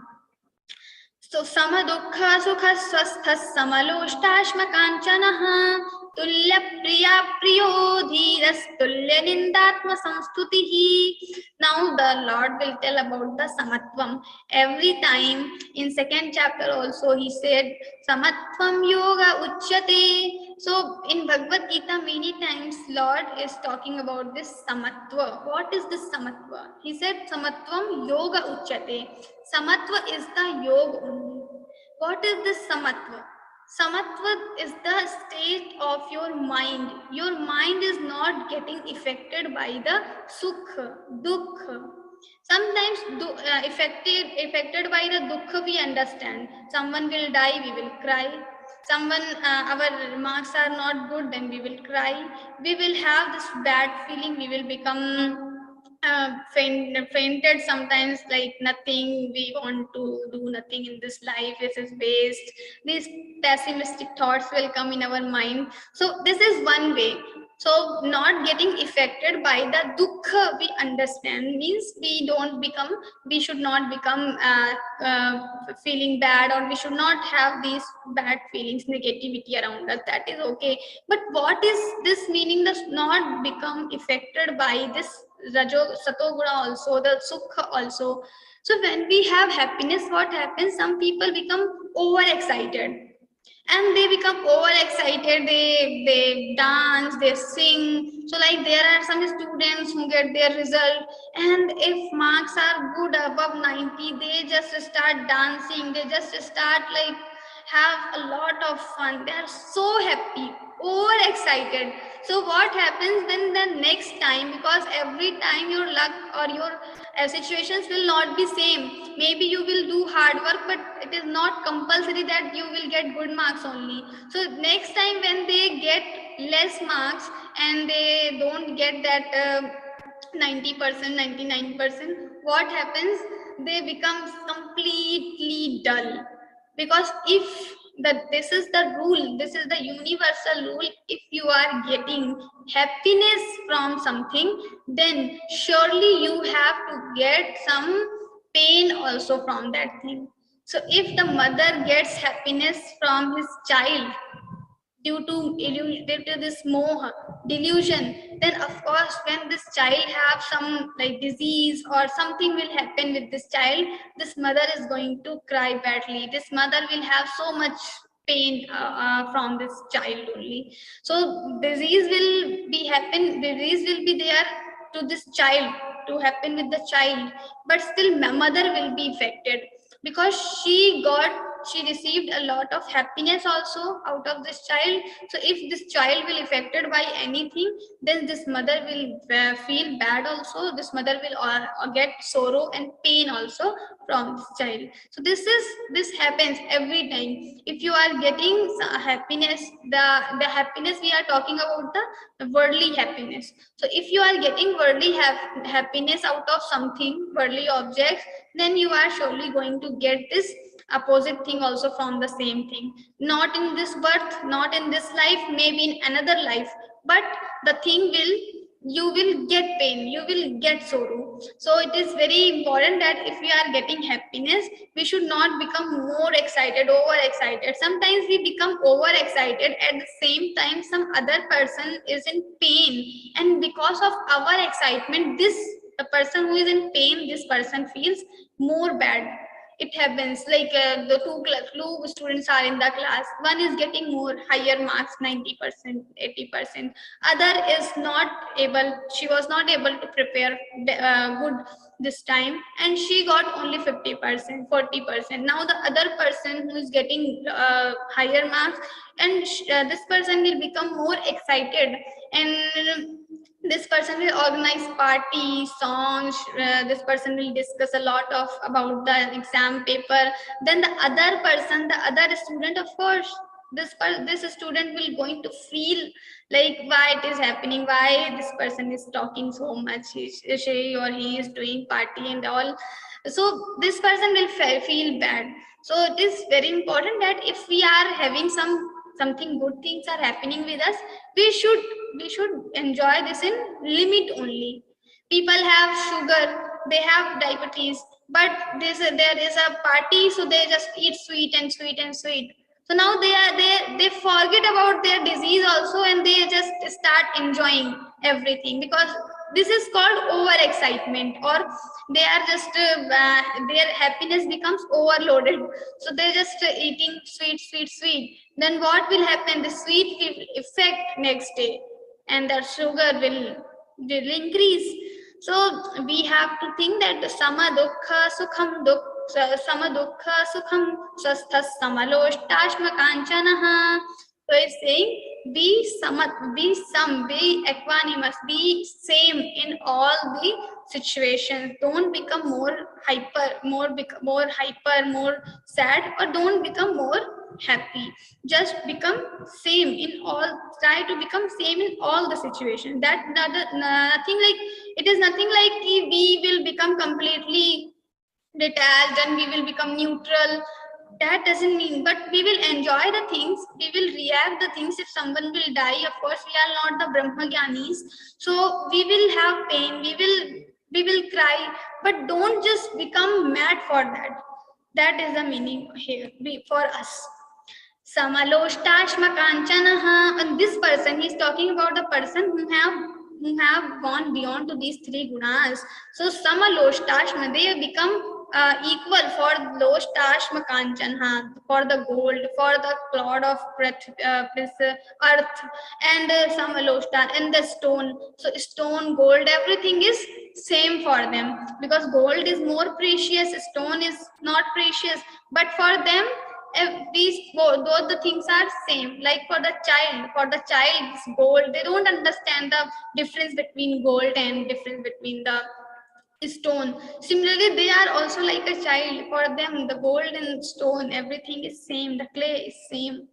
So sama dukkha sukha swasthas samaloshtasma kanchanaha tulya priya priyo dhiras tulya nindatma samstutihi. Now the Lord will tell about the samatvam. Every time in second chapter also he said samatvam yoga uchyate. So in Bhagavad Gita many times Lord is talking about this samatva. What is this samatva? He said samatvam yoga uchyate. Samatva is the yoga only. What is this samatva? Samatva is the state of your mind. Your mind is not getting affected by the sukha, dukkha. Sometimes affected by the dukkha we understand. Someone will die, we will cry. Someone, our marks are not good, then we will cry. We will have this bad feeling, we will become fainted sometimes, like nothing, we want to do nothing in this life, this is waste. These pessimistic thoughts will come in our mind. So this is one way. So not getting affected by the dukkha we understand means we should not become feeling bad, or we should not have these bad feelings, negativity around us. That is okay. But what is this meaning, does not become affected by this satoguna also, the sukha also? So when we have happiness, what happens? Some people become overexcited. And they become overexcited, they dance, they sing. So like there are some students who get their result, and if marks are good above 90, they just start dancing, they just start like have a lot of fun, they are so happy, overexcited. So what happens then the next time? Because every time your luck or your situations will not be same. Maybe you will do hard work, but it is not compulsory that you will get good marks only. So next time when they get less marks and they don't get that 90%, 99%, what happens? They become completely dull. Because if that this is the rule, this is the universal rule. If you are getting happiness from something, then surely you have to get some pain also from that thing. So if the mother gets happiness from his child due to this moha delusion, then of course when this child have some like disease or something will happen with this child, this mother is going to cry badly, this mother will have so much pain from this child only. So disease will be there to this child, to happen with the child, but still mother will be affected, because she received a lot of happiness also out of this child. So if this child will affected by anything, then this mother will feel bad also, this mother will get sorrow and pain also from this child. So this happens every time. If you are getting happiness, the happiness we are talking about, the worldly happiness. So if you are getting worldly happiness out of something, worldly objects, then you are surely going to get this opposite thing also from the same thing. Not in this birth, not in this life, maybe in another life, but the thing will, you will get pain, you will get sorrow. So it is very important that if we are getting happiness, we should not become more excited, overexcited. Sometimes we become overexcited, at the same time some other person is in pain, and because of our excitement, the person who is in pain, this person feels more bad. It happens like the two students are in the class, one is getting more higher marks, 90%, 80%, other is not able, she was not able to prepare good this time, and she got only 50%, 40%. Now the other person who is getting higher marks, and this person will become more excited, and this person will organize party songs, this person will discuss a lot of about the exam paper. Then the other person, the other student, of course, this student will going to feel like why it is happening, why this person is talking so much, she or he is doing party and all. So this person will feel bad. So it is very important that if we are having something good things are happening with us, we should enjoy this in limit only. People have sugar, they have diabetes, but there is a party, so they just eat sweet and sweet and sweet. So now they forget about their disease also, and they just start enjoying everything, because this is called over excitement, or they are just their happiness becomes overloaded. So they're just eating sweet. Then what will happen? The sweet will affect next day, and the sugar will increase. So we have to think that the sama dukkha sukham sama dukkha sukham swasthas samaloštāśma kanchanaha. So it's saying be equanimous, be same in all the situations. Don't become more sad, or don't become more happy. Just become same in all. Try to become same in all the situations. Nothing like, it is nothing like we will become completely detached and we will become neutral. That doesn't mean, but we will enjoy the things, we will react the things. If someone will die, of course we are not the Brahmagyanis, so we will have pain, we will cry, but don't just become mad for that. That is the meaning here for us. Samaloštāśma kanchanaha. And this person, he is talking about the person who have gone beyond to these three gunas. So samaloštāśma, they become equal for loštāśma kanchanha, for the gold, for the cloud of earth, and samaloštā, and the stone. So stone, gold, everything is same for them, because gold is more precious, stone is not precious. But for them, both the things are same. Like for the child it's gold. They don't understand the difference between gold and difference between the stone. Similarly, they are also like a child. For them, the gold and stone, everything is same, the clay is same.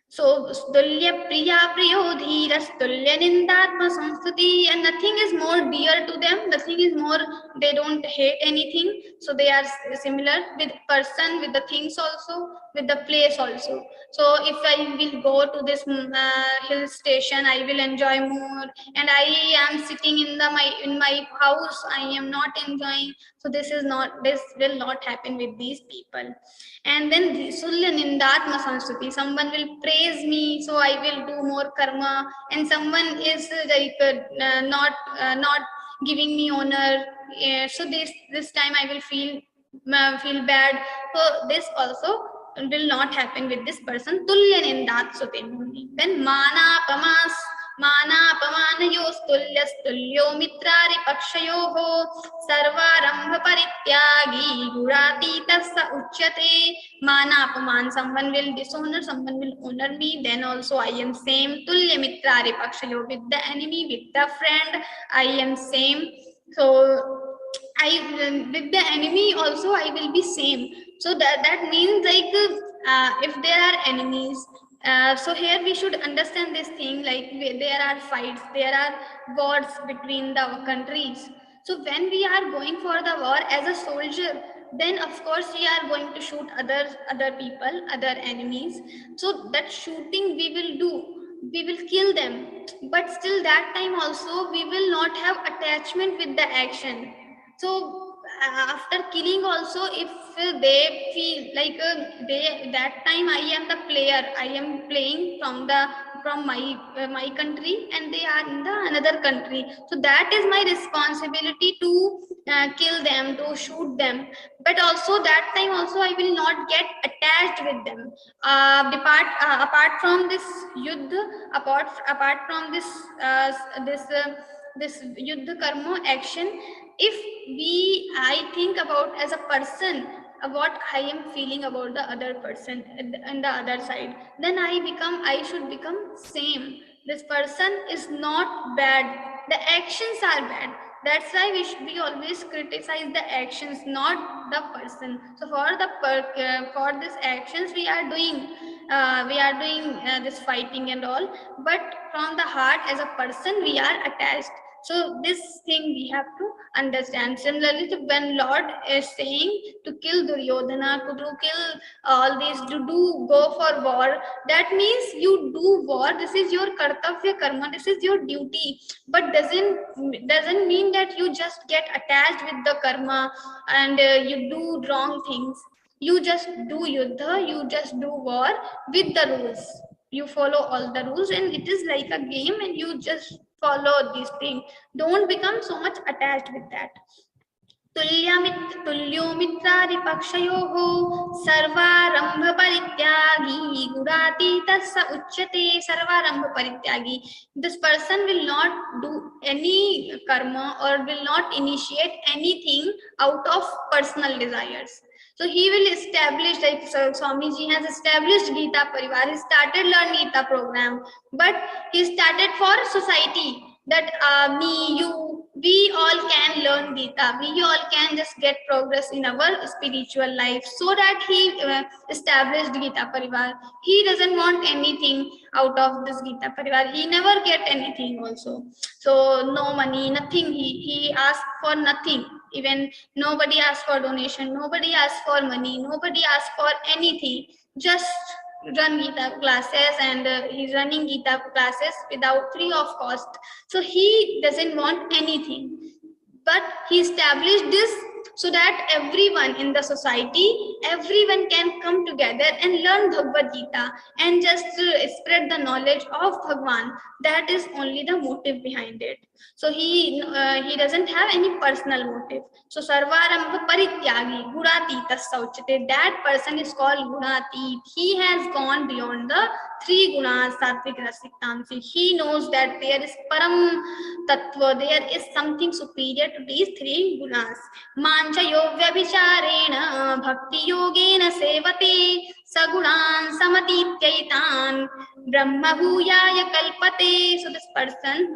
So Stulya Priya Priyo Dhiras Stulya Nindatma Samstuti, and nothing is more dear to them, nothing is more, they don't hate anything. So they are similar with person, with the things also, with the place also. So if I will go to this hill station, I will enjoy more, and I am sitting in my house, I am not enjoying. So this will not happen with these people. And then Sulya Nindatma Sanskruti, someone will praise me, so I will do more karma, and someone is not giving me honor. So this time I will feel bad. So this also will not happen with this person. Tulya Nindat Sutim. Then मानापमानयोस्तुल्यस्तुल्यो मित्रारिपक्षयोः सर्वारम्भपरित्यागी गुणातीतः स उच्यते. Manapaman, someone will dishonor, someone will honor me, then also I am same. Tulya mitraripakshayo, with the enemy, with the friend, I am same. So with the enemy also I will be same. So that means like if there are enemies, so here we should understand this thing, like there are fights, there are wars between the countries. So when we are going for the war as a soldier, then of course we are going to shoot other people, other enemies. So that shooting we will do, we will kill them, but still that time also we will not have attachment with the action. So after killing also, if they feel like that time I am the player, I am playing from my country, and they are in the another country, so that is my responsibility to kill them, to shoot them. But also that time also I will not get attached with them. Apart from this yuddha, apart from this yuddha karma action, if I think about as a person what I am feeling about the other person and the other side, then I should become same. This person is not bad, the actions are bad. That's why we always criticize the actions, not the person. So for this actions we are doing this fighting and all, but from the heart as a person we are attached. So this thing we have to understand. Similarly, when Lord is saying to kill Duryodhana, to kill all these, to go for war, that means you do war. This is your kartavya karma. This is your duty. But doesn't mean that you just get attached with the karma and you do wrong things. You just do yuddha. You just do war with the rules. You follow all the rules, and it is like a game, and you just follow this thing. Don't become so much attached with that. तुल्यो मित्रारिपक्षयोः सर्वारंभ परित्यागी गुणातीतः स उच्यते. सर्वारंभ परित्यागी, this person will not do any karma or will not initiate anything out of personal desires. So he will establish, like Swamiji has established Geeta Parivar. He started Learn Geeta program, but he started for society, that me, you, we all can learn Geeta. We all can just get progress in our spiritual life. So that he established Geeta Parivar. He doesn't want anything out of this Geeta Parivar. He never get anything also. So no money, nothing. He asked for nothing. Even nobody asked for donation, nobody asked for money, nobody asked for anything. Just run Geeta classes, and he's running Geeta classes without free of cost. So he doesn't want anything, but he established this so that everyone in the society, everyone can come together and learn Bhagavad Gita and just spread the knowledge of Bhagwan. That is only the motive behind it. So he doesn't have any personal motive. So sarvarambha parityagi gunatita sauchate, that person is called gunatit. He has gone beyond the three gunas, sattvic, rasik, tamasic. He knows that there is param tattva, there is something superior to these three gunas. Mancha yogya vicharena bhakti yogena sevate sagunan samatityaitan brahma bhuyaya kalpate. So this person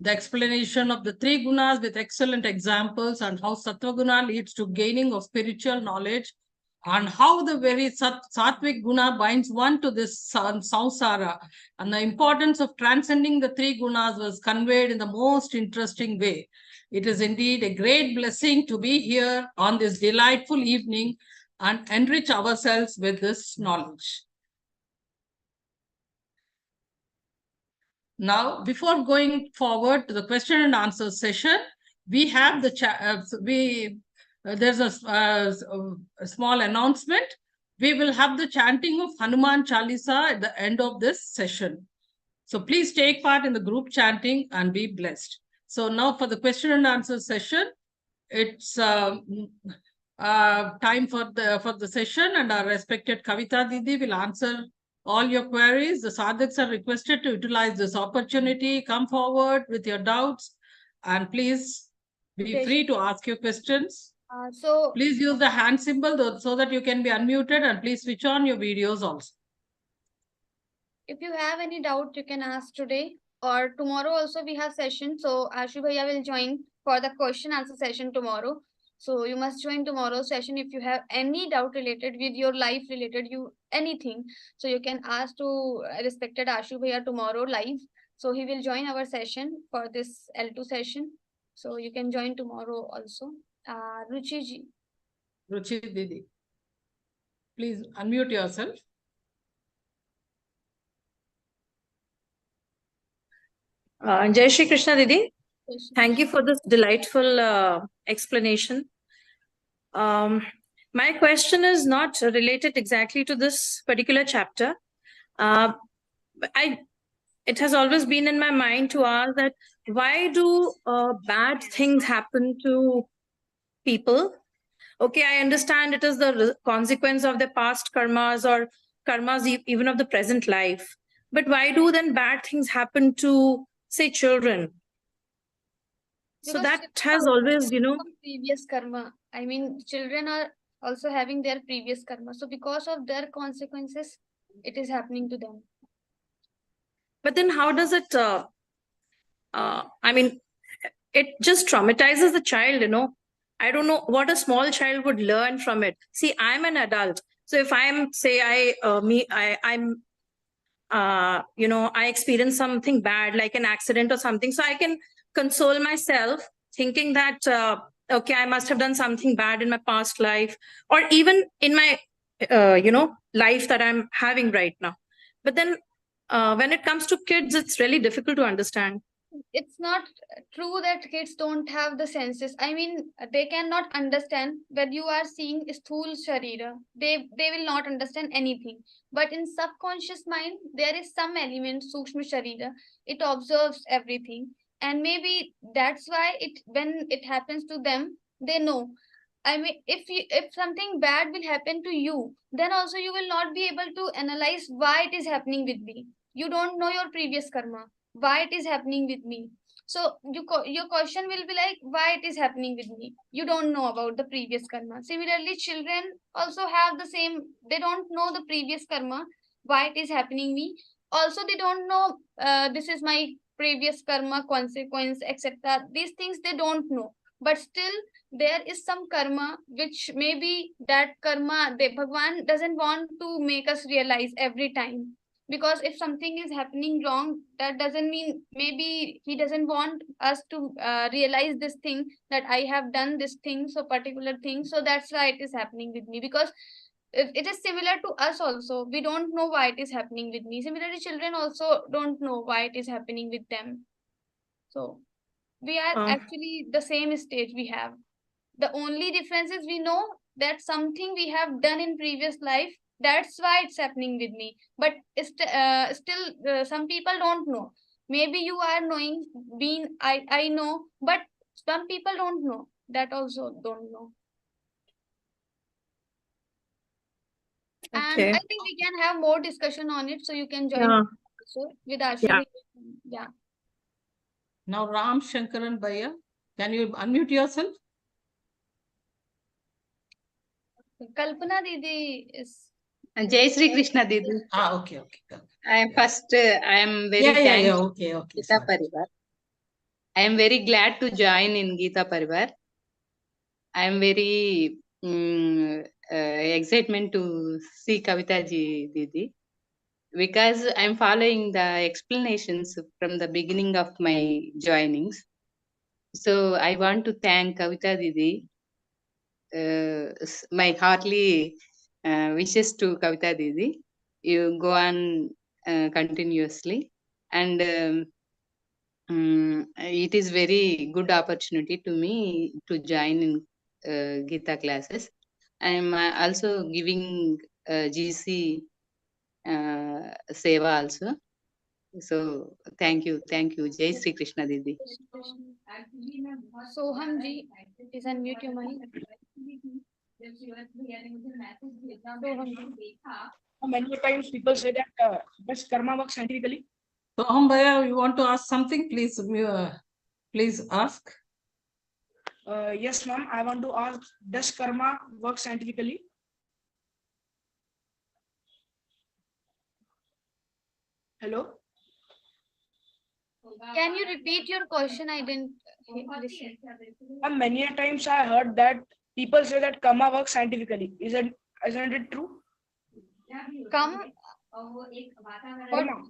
the explanation of the three gunas with excellent examples, and how sattva guna leads to gaining of spiritual knowledge, and how the very sattvic guna binds one to this samsara, and the importance of transcending the three gunas was conveyed in the most interesting way. It is indeed a great blessing to be here on this delightful evening and enrich ourselves with this knowledge. Now, before going forward to the question and answer session, we have the there's a small announcement. We will have the chanting of Hanuman Chalisa at the end of this session. So please take part in the group chanting and be blessed. So now for the question and answer session, it's time for the session, and our respected Kavita Didi will answer all your queries. The sadhaks are requested to utilize this opportunity. Come forward with your doubts, and please be free to ask your questions. Please use the hand symbol so that you can be unmuted, and please switch on your videos also. If you have any doubt, you can ask today or tomorrow also we have session. So Ashu Bhaiya will join for the question answer session tomorrow. So you must join tomorrow's session if you have any doubt related with your life related, anything. So you can ask to respected Ashu Bhaiya tomorrow live. So he will join our session for this L2 session. So you can join tomorrow also. Ruchi ji. Ruchi Didi, please unmute yourself. Jai Shri Krishna Didi. Thank you for this delightful explanation. My question is not related exactly to this particular chapter. It has always been in my mind to ask that why do bad things happen to people? Okay, I understand it is the consequence of their past karmas or karmas even of the present life. But why do then bad things happen to, say, children? So that has always, previous karma. I mean, children are also having their previous karma. So because of their consequences, it is happening to them. But then how does it, I mean, it just traumatizes the child, I don't know what a small child would learn from it. See, I'm an adult. So if I'm, say, I experience something bad, like an accident or something, so I can console myself thinking that, okay, I must have done something bad in my past life, or even in my, life that I'm having right now. But then when it comes to kids, it's really difficult to understand. It's not true that kids don't have the senses. I mean, they cannot understand when you are seeing sthul sharira. They will not understand anything. But in subconscious mind, there is some element, sukshma sharira. It observes everything. And maybe that's why when it happens to them, they know. I mean, if something bad will happen to you, then also you will not be able to analyze why it is happening with me. You don't know your previous karma, why it is happening with me. So your question will be like, why it is happening with me? You don't know about the previous karma. Similarly, children also have the same. They don't know the previous karma, why it is happening me. Also, they don't know this is my previous karma, consequence, etc. These things they don't know. But still, there is some karma which maybe that karma, Bhagwan doesn't want to make us realize every time. Because if something is happening wrong, that doesn't mean, maybe he doesn't want us to realize this thing, that I have done this thing, so particular thing. So that's why it is happening with me. Because it is similar to us also. We don't know why it is happening with me. Similarly, children also don't know why it is happening with them. So we are actually the same stage we have. The only difference is we know that something we have done in previous life, that's why it's happening with me. But still some people don't know. Maybe you are knowing, I know, but some people don't know. That also don't know. Okay. And I think we can have more discussion on it, so you can join also with Ashu. Yeah. Now Ram Shankaran Bhaiya, can you unmute yourself? Kalpana Didi is. Jai Shri Krishna Didi. Okay. I am very thankful. Okay. Geeta Parivar. I am very glad to join in Geeta Parivar. I am very excitement to see Kavita ji Didi, because I am following the explanations from the beginning of my joinings. So I want to thank Kavita Didi. My heartily wishes to Kavita Didi. You go on continuously, and it is very good opportunity to me to join in Geeta classes. I am also giving GC Seva also. So thank you. Jai Sri Krishna Didi. Soham ji, please unmute your mic. Soham ji. Many times people say that does karma work scientifically? So, Bhaiya, you want to ask something? Please, please ask. Yes, ma'am. I want to ask, does karma work scientifically? Hello? Can you repeat your question? I didn't listen. Many times I heard that people say that karma works scientifically. Isn't it true? Come. Karma.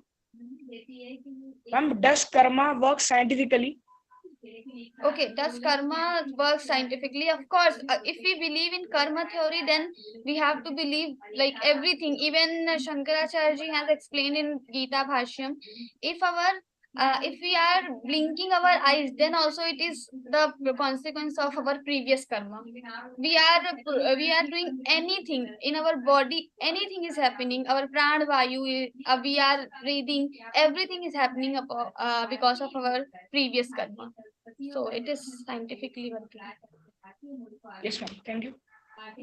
Ma'am, does karma work scientifically? Okay, does karma work scientifically? Of course, if we believe in karma theory, then we have to believe like everything. Even Shankaracharya ji has explained in Geeta Bhashyam. If we are blinking our eyes, then also it is the consequence of our previous karma. We are doing anything in our body, anything is happening. Our pran vayu, we are breathing, everything is happening because of our previous karma. So it is scientifically working. Yes, ma'am. Thank you.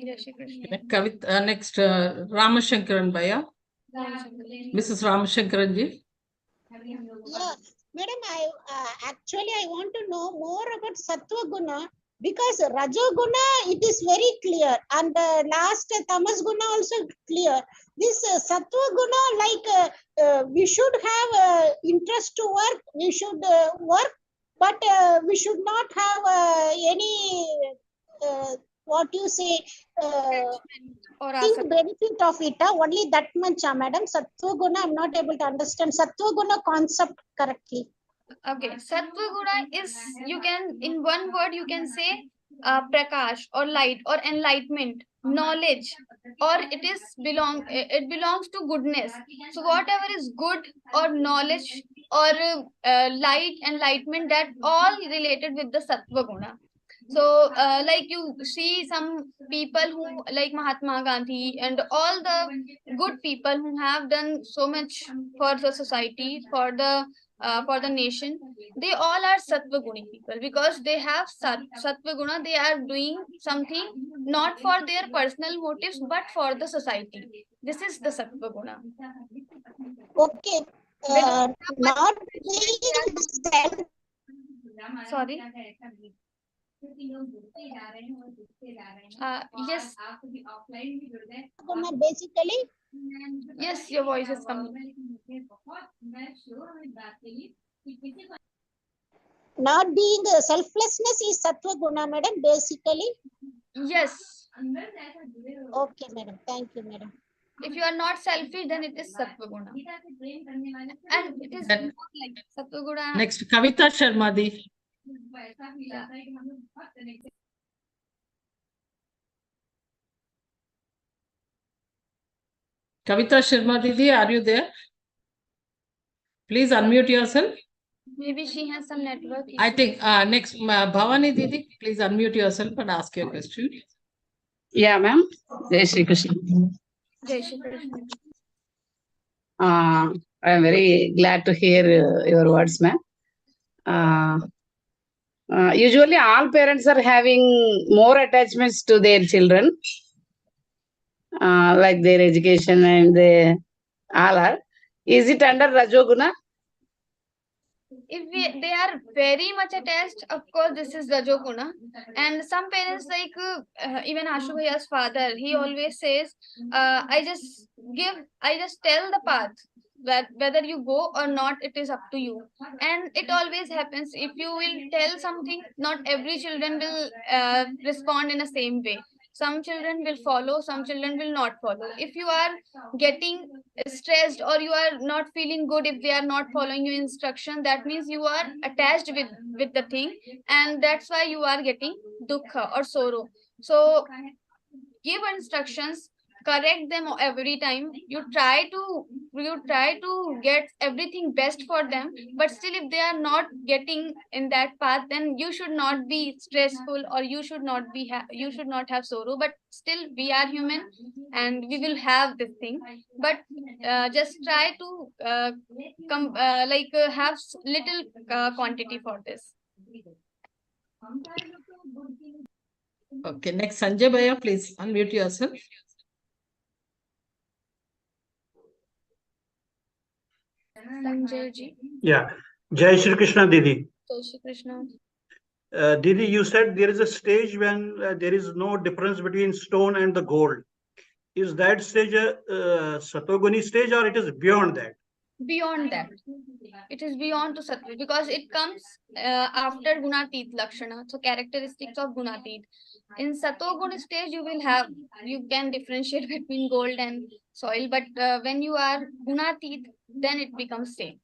Jai Shri Krishna. Kavita, next, Ramashankaran Bhaiya. Mrs. Ramashankaran ji. Yeah, madam, actually I want to know more about Sattva Guna, because Rajo Guna it is very clear, and last Tamas Guna also clear. This Sattva Guna, like we should have interest to work, we should work, but we should not have any what you say Or think benefit of it. Only that much, madam. Sattva Guna, I'm not able to understand Sattva Guna concept correctly. Okay, Sattva Guna is, you can, in one word, you can say prakash or light or enlightenment, knowledge, or it belongs to goodness. So whatever is good or knowledge or light, enlightenment, that all related with the Sattva Guna. So like you see some people who like Mahatma Gandhi and all the good people who have done so much for the society, for the nation, they all are Sattva Guni people, because they have Sattva Guna. They are doing something not for their personal motives but for the society. This is the Sattva Guna. Okay, not being self. Sorry. Yes. Guna basically. Yes, your voice is coming. Not being selflessness is Sattva Guna, madam, basically. Yes. Okay, madam. Thank you, madam. If you are not selfish, then it is Sattva Guna. And it is not like Sattva Guna. Next, Kavita Sharma ji. Yeah. Kavita Sharma Didi, are you there? Please unmute yourself. Maybe she has some network issue. I think next, Bhavani Didi, please unmute yourself and ask your question. Yeah, ma'am. Jai Sri Krishna. Jai Shri Krishna. I am very glad to hear your words, ma'am. Usually all parents are having more attachments to their children, like their education and all are. Is it under Rajoguna? If they are very much attached, of course, this is Rajoguna. And some parents, like even Ashu Bhaiya's father, he always says, I just tell the path. whether you go or not, it is up to you. And it always happens, if you will tell something, not every children will respond in the same way. Some children will follow, some children will not follow. If you are getting stressed or you are not feeling good if they are not following your instruction, that means you are attached with the thing, and that's why you are getting dukkha or sorrow. So give instructions, correct them every time. You try to get everything best for them, but still if they are not getting in that path, then you should not be stressful, or you should not be you should not have sorrow. But still we are human and we will have this thing. But just try to have little quantity for this. Okay, next Sanjay Bhaiya, please unmute yourself. Sanjay ji. Yeah. Jai Shri Krishna, Didi. Jai Shri Krishna. Didi, you said there is a stage when there is no difference between stone and the gold. Is that stage a Satoguni stage, or it is beyond that? Beyond that, it is beyond to sattva, because it comes after gunatit lakshana, so characteristics of gunatit. In satoguna stage you can differentiate between gold and soil, but when you are gunatit, then it becomes same.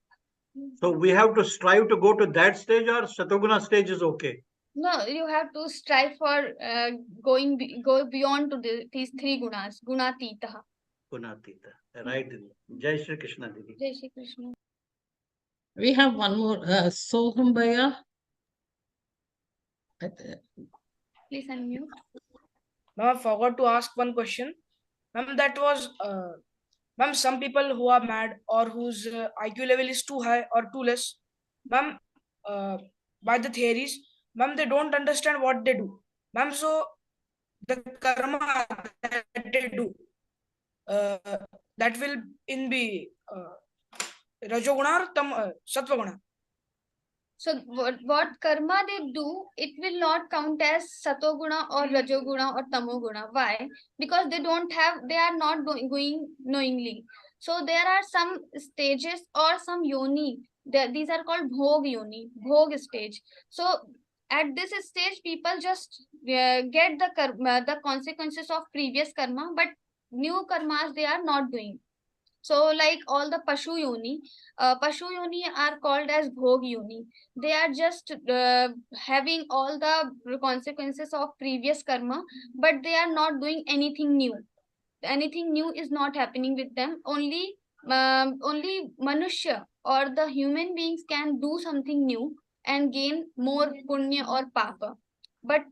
So we have to strive to go to that stage, or Satoguna stage is okay? No, you have to strive for go beyond to these three gunas, gunatita. Gunatita. Right, Didi. Jai Shri Krishna, Didi. Jai Shri Krishna. We have one more, Soham Bhaiya. Please unmute. Ma'am, I forgot to ask one question. Ma'am, that was, ma'am, some people who are mad or whose IQ level is too high or too less, ma'am, by the theories, ma'am, they don't understand what they do. Ma'am, so the karma that they do, that will be Rajoguna or Satvaguna? So what karma they do, it will not count as satoguna or rajoguna or tamoguna. Why? Because they are not going knowingly. So there are some stages or some yoni. These are called bhog yoni, bhog stage. So at this stage, people just get the consequences of previous karma, but new karmas they are not doing. So like all the pashu yoni are called as bhog yoni. They are just having all the consequences of previous karma, but they are not doing anything new. Anything new is not happening with them. Only manushya or the human beings can do something new and gain more punya or papa. But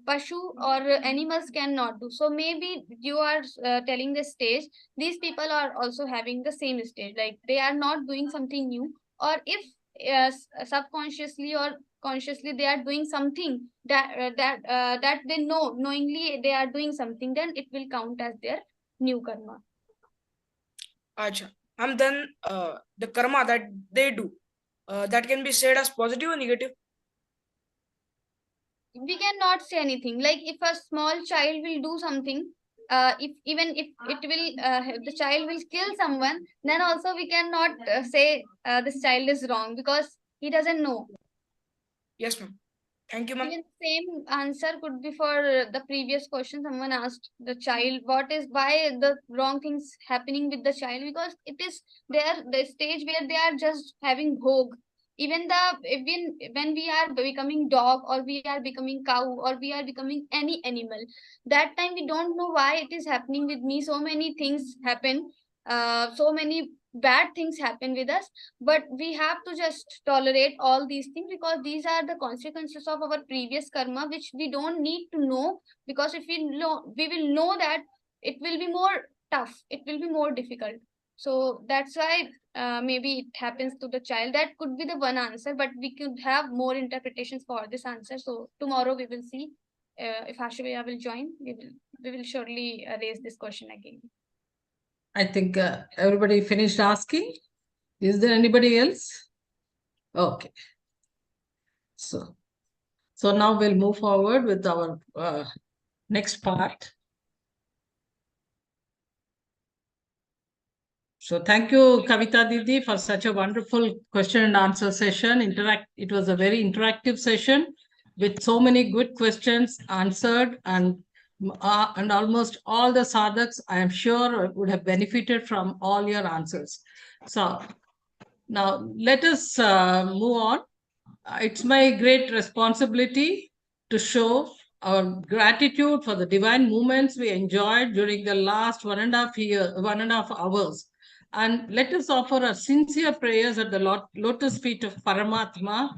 pashu or animals cannot do. So maybe you are telling the stage, these people are also having the same stage, like they are not doing something new, or if subconsciously or consciously they are doing something that they know knowingly they are doing something, then it will count as their new karma. Acha. And then the karma that they do, that can be said as positive or negative? We cannot say anything. Like if a small child will do something, if it will the child will kill someone, then also we cannot say this child is wrong, because he doesn't know. Yes, ma'am. Thank you, ma'am. Even same answer could be for the previous question. Someone asked the child, why the wrong things happening with the child? Because it is the stage where they are just having bhog. Even when we are becoming dog, or we are becoming cow, or we are becoming any animal, that time we don't know why it is happening with me. So many things happen, so many bad things happen with us, but we have to just tolerate all these things, because these are the consequences of our previous karma, which we don't need to know. Because if we will know that, it will be more tough, it will be more difficult. So that's why maybe it happens to the child. That could be the one answer, but we could have more interpretations for this answer. So tomorrow we will see if Ashwaya will join. We will surely raise this question again. I think everybody finished asking. Is there anybody else? Okay. So now we'll move forward with our next part. So thank you, Kavita Didi, for such a wonderful question and answer session. It was a very interactive session with so many good questions answered, and almost all the sadhaks, I am sure, would have benefited from all your answers. So now let us move on. It's my great responsibility to show our gratitude for the divine moments we enjoyed during the last 1.5 hours. And let us offer our sincere prayers at the lotus feet of Paramatma.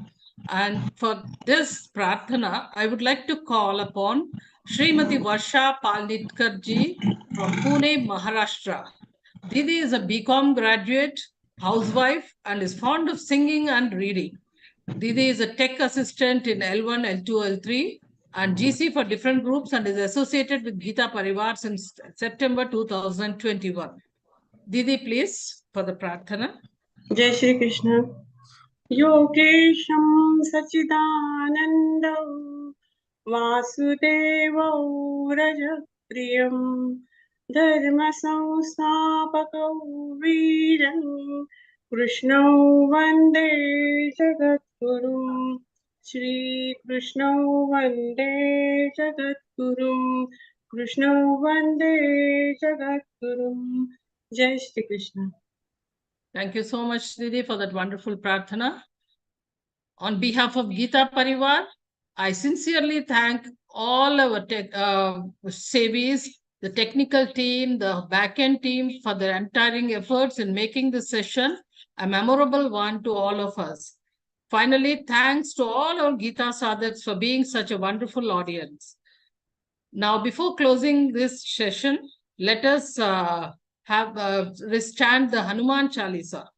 And for this prarthana, I would like to call upon Srimati Varsha Palnitkarji from Pune, Maharashtra. Didi is a BCom graduate, housewife, and is fond of singing and reading. Didi is a tech assistant in L1, L2, L3, and GC for different groups, and is associated with Geeta Parivar since September 2021. Didi, please, for the prarthana. Jai Shri Krishna. Yogesham Sachidananda Vasudeva Rajapriyam Dharma Samstapakau Veeram Krishnau Vande Jagadgurum Shri Krishnau Vande Jagadgurum Krishnau Vande Jagadgurum. Jai Shri Krishna. Thank you so much, Didi, for that wonderful prarthana. On behalf of Geeta Parivar, I sincerely thank all our Sevis, the technical team, the back-end team for their untiring efforts in making this session a memorable one to all of us. Finally, thanks to all our Geeta sadhaks for being such a wonderful audience. Now, before closing this session, let us recite the Hanuman Chalisa.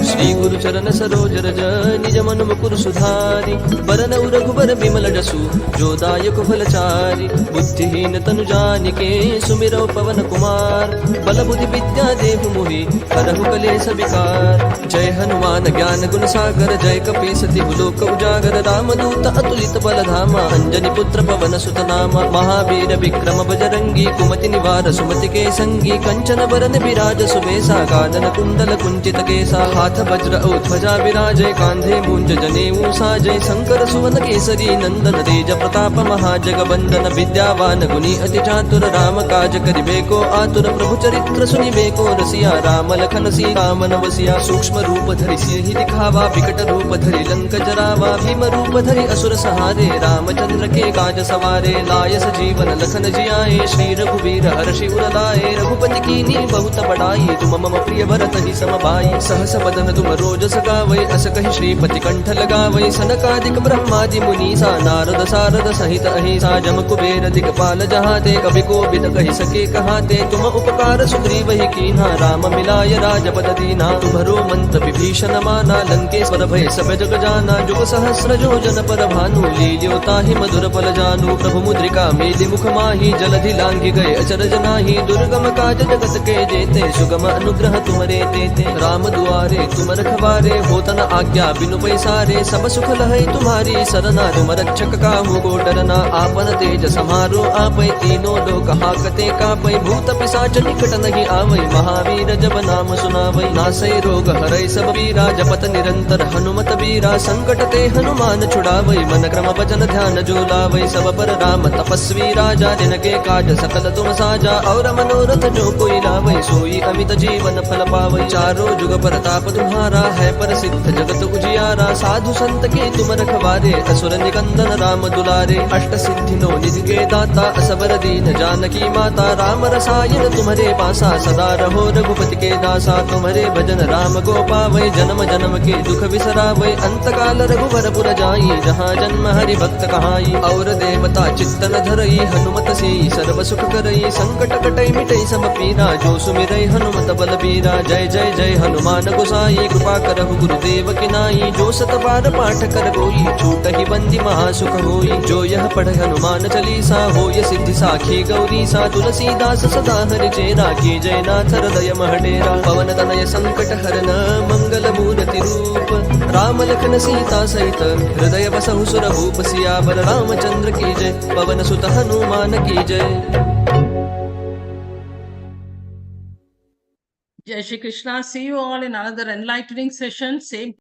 Shri गुरु चरण सरोज रज निज मन मुकुर सुधारी बरन रघुबर बिमल जसु जो दायक फलचारी बुद्धिहीन तनु जानिके सुमिरौ पवन कुमार बल बुद्धि विद्या देहु मोहि हरहु कलेश विकार जय हनुमान ज्ञान गुण सागर जय कपीस तिहु लोक उजागर रामदूत अतुलित बल धामा अंजनी पुत्र पवन सुत नामा महावीर विक्रम बजरंगी कुमति निवार सुमति के संगी कंचन बरन विराज सुबेसा कानन कुंडल कुंचित केसा हाथ वज्र ध्वजा विराजय कांधे मूंज जनेऊ साजय शंकर सुवन केसरी नंदन तेज प्रताप महाजगवंदन विद्यावान गुणी अति चातुर राम काज करिबेको आतुर प्रभु चरित्र सुनिबेको रसिया राम लखन सीता मन बसिया सूक्ष्म रूप धरि सिंहि दिखावा विकट रूप धरि लंक जरावा भीम रूप धरि असुर सहारे रामचंद्र के काज सवारे लाय सजीवन लखन जियाए श्री रघुवीर हर्षि उर लाए रघुपति कीनी बहुत बड़ाई तुम मम प्रिय भरत ही सम भाई सहस बदन तुम रोज सगावै अस कहि श्रीपति कंठ लगावै सनकादिक ब्रह्मादि मुनीसा नारद सारद सहित अहिसा जम कुबेर दिगपाल जहाते कवि कोविद कहि सके कहाते तुम उपकार सुग्रीव ही कीन्हा राम मिलाय राजपद दीना तुम्हरो मंत्र विभीषण माना लंकेश्वर भय सब जग जाना जुग सहस्र जो जन पर भानु लील्यो ताहि मधुर फल जानू प्रभु मुद्रिका मेलि मुख माहि जलधि लांघि गए अचरज नाही दुर्गम काज जगत के जेते सुगम अनुग्रह तुमरे तेते राम दुआरे तुम रखवारे होत न आज्ञा बिनु पैसारे सब सुख लहै तुम्हारी सरना तुम रक्षक काहू को डरना आपन तेज समारो आपै तीनों लोक हाकते कापै भूत पिशाच निकट नहीं आवै महावीर जब नाम सुनावै नासै रोग हरै सब पीरा जपत निरंतर हनुमत बीरा संकट ते हनुमान छुड़ावै मन क्रम वचन ध्यान जो लावै सब पर राम तपस्वी राजा जिनके काज सकल तुम साजा और मनोरथ जो कोई लावै सोई अमित जीवन फल पावै चारों जुग प्रताप तुम्हारा है पर सिद्ध जगत उजियारा साधु संत के तुम रखवारे असुर निकंदन राम दुलारे अष्ट सिद्धि नो निधि के दाता असबर दीन जानकी माता राम रसायन तुम्हारे पासा सदा रहो रघुपति के दासा तुम्हारे भजन राम को पावै जन्म जन्म के दुख बिसरावै अंत काल रघुवर पुर जाई जहाँ जन्म हरि भक्त कहाई और देवता चित्तन धरई हनुमत सी सर्व सुख करई संकट कटई मिटई सब पीरा जो सुमिरै हनुमत बल बीरा जय जय जय हनुमान गोसाई कृपा करहु गुरुदेव की नाई। जो सत बार पाठ कर कोई छूट ही बंदी महासुख होई। जो यह पढ़ हनुमान चालीसा होय सिद्धि साखी गौरी सा। तुलसीदास सदा हरि चेरा की जय नाथ हृदय महडेरा। पवन तनय संकट हरन मंगल मूर्ति रूप। राम लखन सीता सहित हृदय बसहु सुरभूप। सियावर रामचंद्र की जय पवन सुत हनुमान की जय। Jai Shri Krishna. See you all in another enlightening session. Same